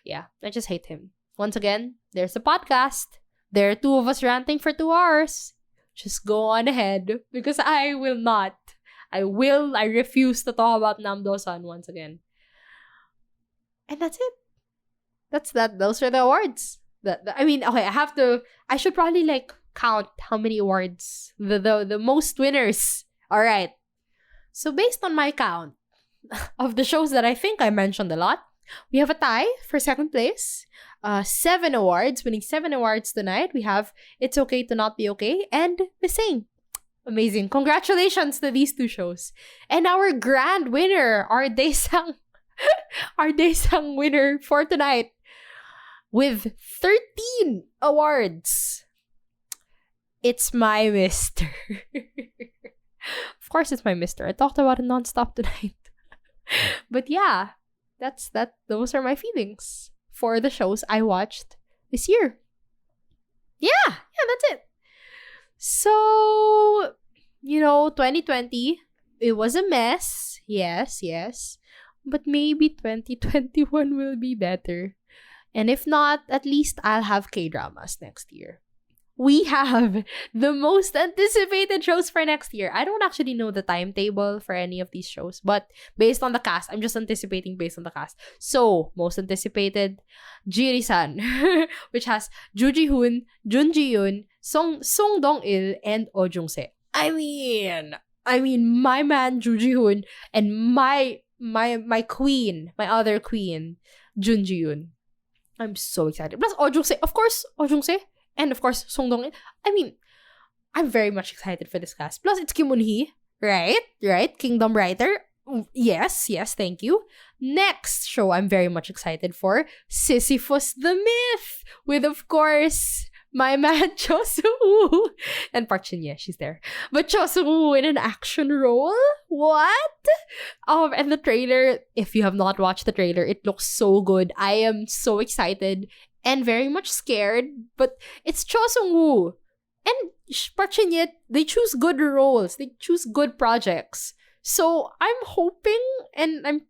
Yeah, I just hate him. Once again, there's a podcast. There are two of us ranting for 2 hours. Just go on ahead, because I will not. I refuse to talk about Nam Do-san once again. And that's it. That's that. Those are the awards. I should probably count how many awards. The most winners. Alright. So based on my count of the shows that I think I mentioned a lot, we have a tie for second place. 7 awards, winning 7 awards tonight. We have It's Okay to Not Be Okay and Missing. Amazing. Congratulations to these 2 shows. And our grand winner, our Daesang winner for tonight, with 13 awards. It's my mister. Of course it's my mister. I talked about it nonstop tonight. But yeah, those are my feelings for the shows I watched this year. Yeah, that's it. So, 2020, it was a mess. Yes. But maybe 2021 will be better. And if not, at least I'll have Kdramas next year. We have the most anticipated shows for next year. I don't actually know the timetable for any of these shows, but based on the cast, I'm just anticipating based on the cast. So, most anticipated, Jiri-san, which has Joo Ji-hoon, Jun Ji-yoon, Song Dong-il, and Oh Jung-se. I mean, my man Joo Ji-hoon and my queen, my other queen, Jun Ji-yoon. I'm so excited. Plus, Oh Jung-se, of course, Oh Jung-se. And of course, Song Dong-il. I'm very much excited for this cast. Plus, it's Kim Eun-hee, right? Kingdom writer. Yes, thank you. Next show I'm very much excited for, Sisyphus the Myth, with, of course, my man Cho Sung-woo. And Park Shin-ye, she's there. But Cho Sung-woo in an action role? What? And the trailer, if you have not watched the trailer, it looks so good. I am so excited and very much scared, but it's Cho Sung-woo. And Park Shin-ye, they choose good roles. They choose good projects. So I'm hoping and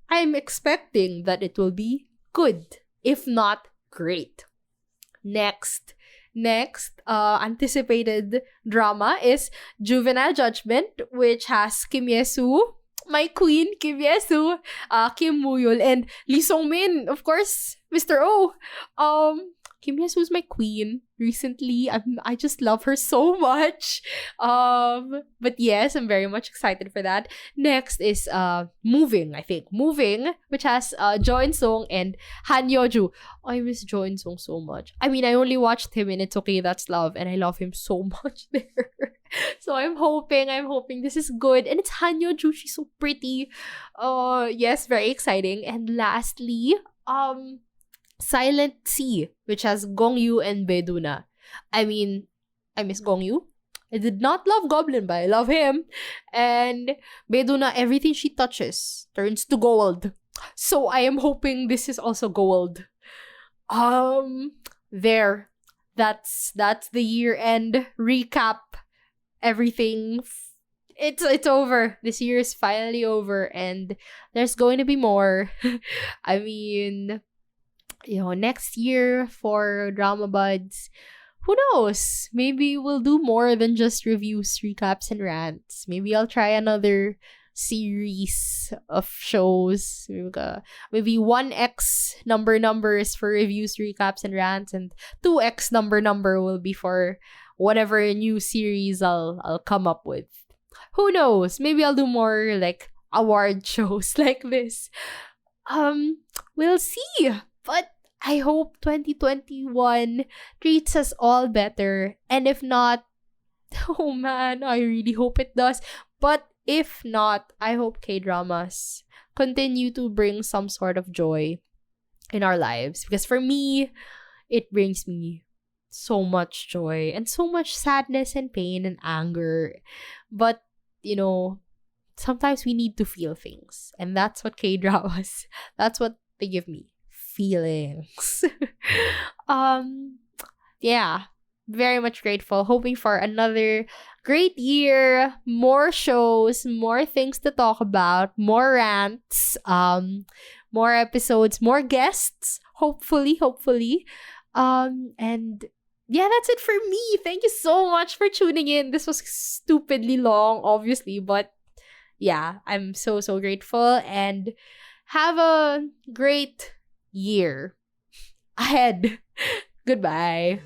I'm expecting that it will be good, if not great. Next anticipated drama is Juvenile Judgment, which has Kim Ye-soo, my queen, Kim Ye-soo, Kim Woo-yeol, and Lee Sung-min, of course, Mr. O. Kim Ye-soo is my queen. Recently, I just love her so much. But yes, I'm very much excited for that. Next is Moving, I think. Moving, which has Jo In-sung and Han Yo-ju. I miss Jo In-sung so much. I only watched him in It's Okay, That's Love, and I love him so much there. So I'm hoping this is good. And it's Han Yo-ju, she's so pretty. Yes, very exciting. And lastly, Silent Sea, which has Gong Yoo and Bae Doona. I miss Gong Yoo. I did not love Goblin, but I love him. And Bae Doona, everything she touches turns to gold. So I am hoping this is also gold. There. That's the year-end recap. Everything. It's over. This year is finally over, and there's going to be more. Next year for Dramabuds, who knows? Maybe we'll do more than just reviews, recaps, and rants. Maybe I'll try another series of shows. Maybe 1x numbers for reviews, recaps, and rants, and 2x number will be for whatever new series I'll come up with. Who knows? Maybe I'll do more award shows like this. We'll see. But I hope 2021 treats us all better. And if not, oh man, I really hope it does. But if not, I hope K-dramas continue to bring some sort of joy in our lives. Because for me, it brings me so much joy and so much sadness and pain and anger. But, you know, sometimes we need to feel things. And that's what K-dramas, that's what they give me. Feelings. um, yeah. Very much grateful. Hoping for another great year, more shows, more things to talk about, more rants, more episodes, more guests, hopefully. And yeah, that's it for me. Thank you so much for tuning in. This was stupidly long, obviously, but yeah, I'm so grateful, and have a great year ahead. Goodbye.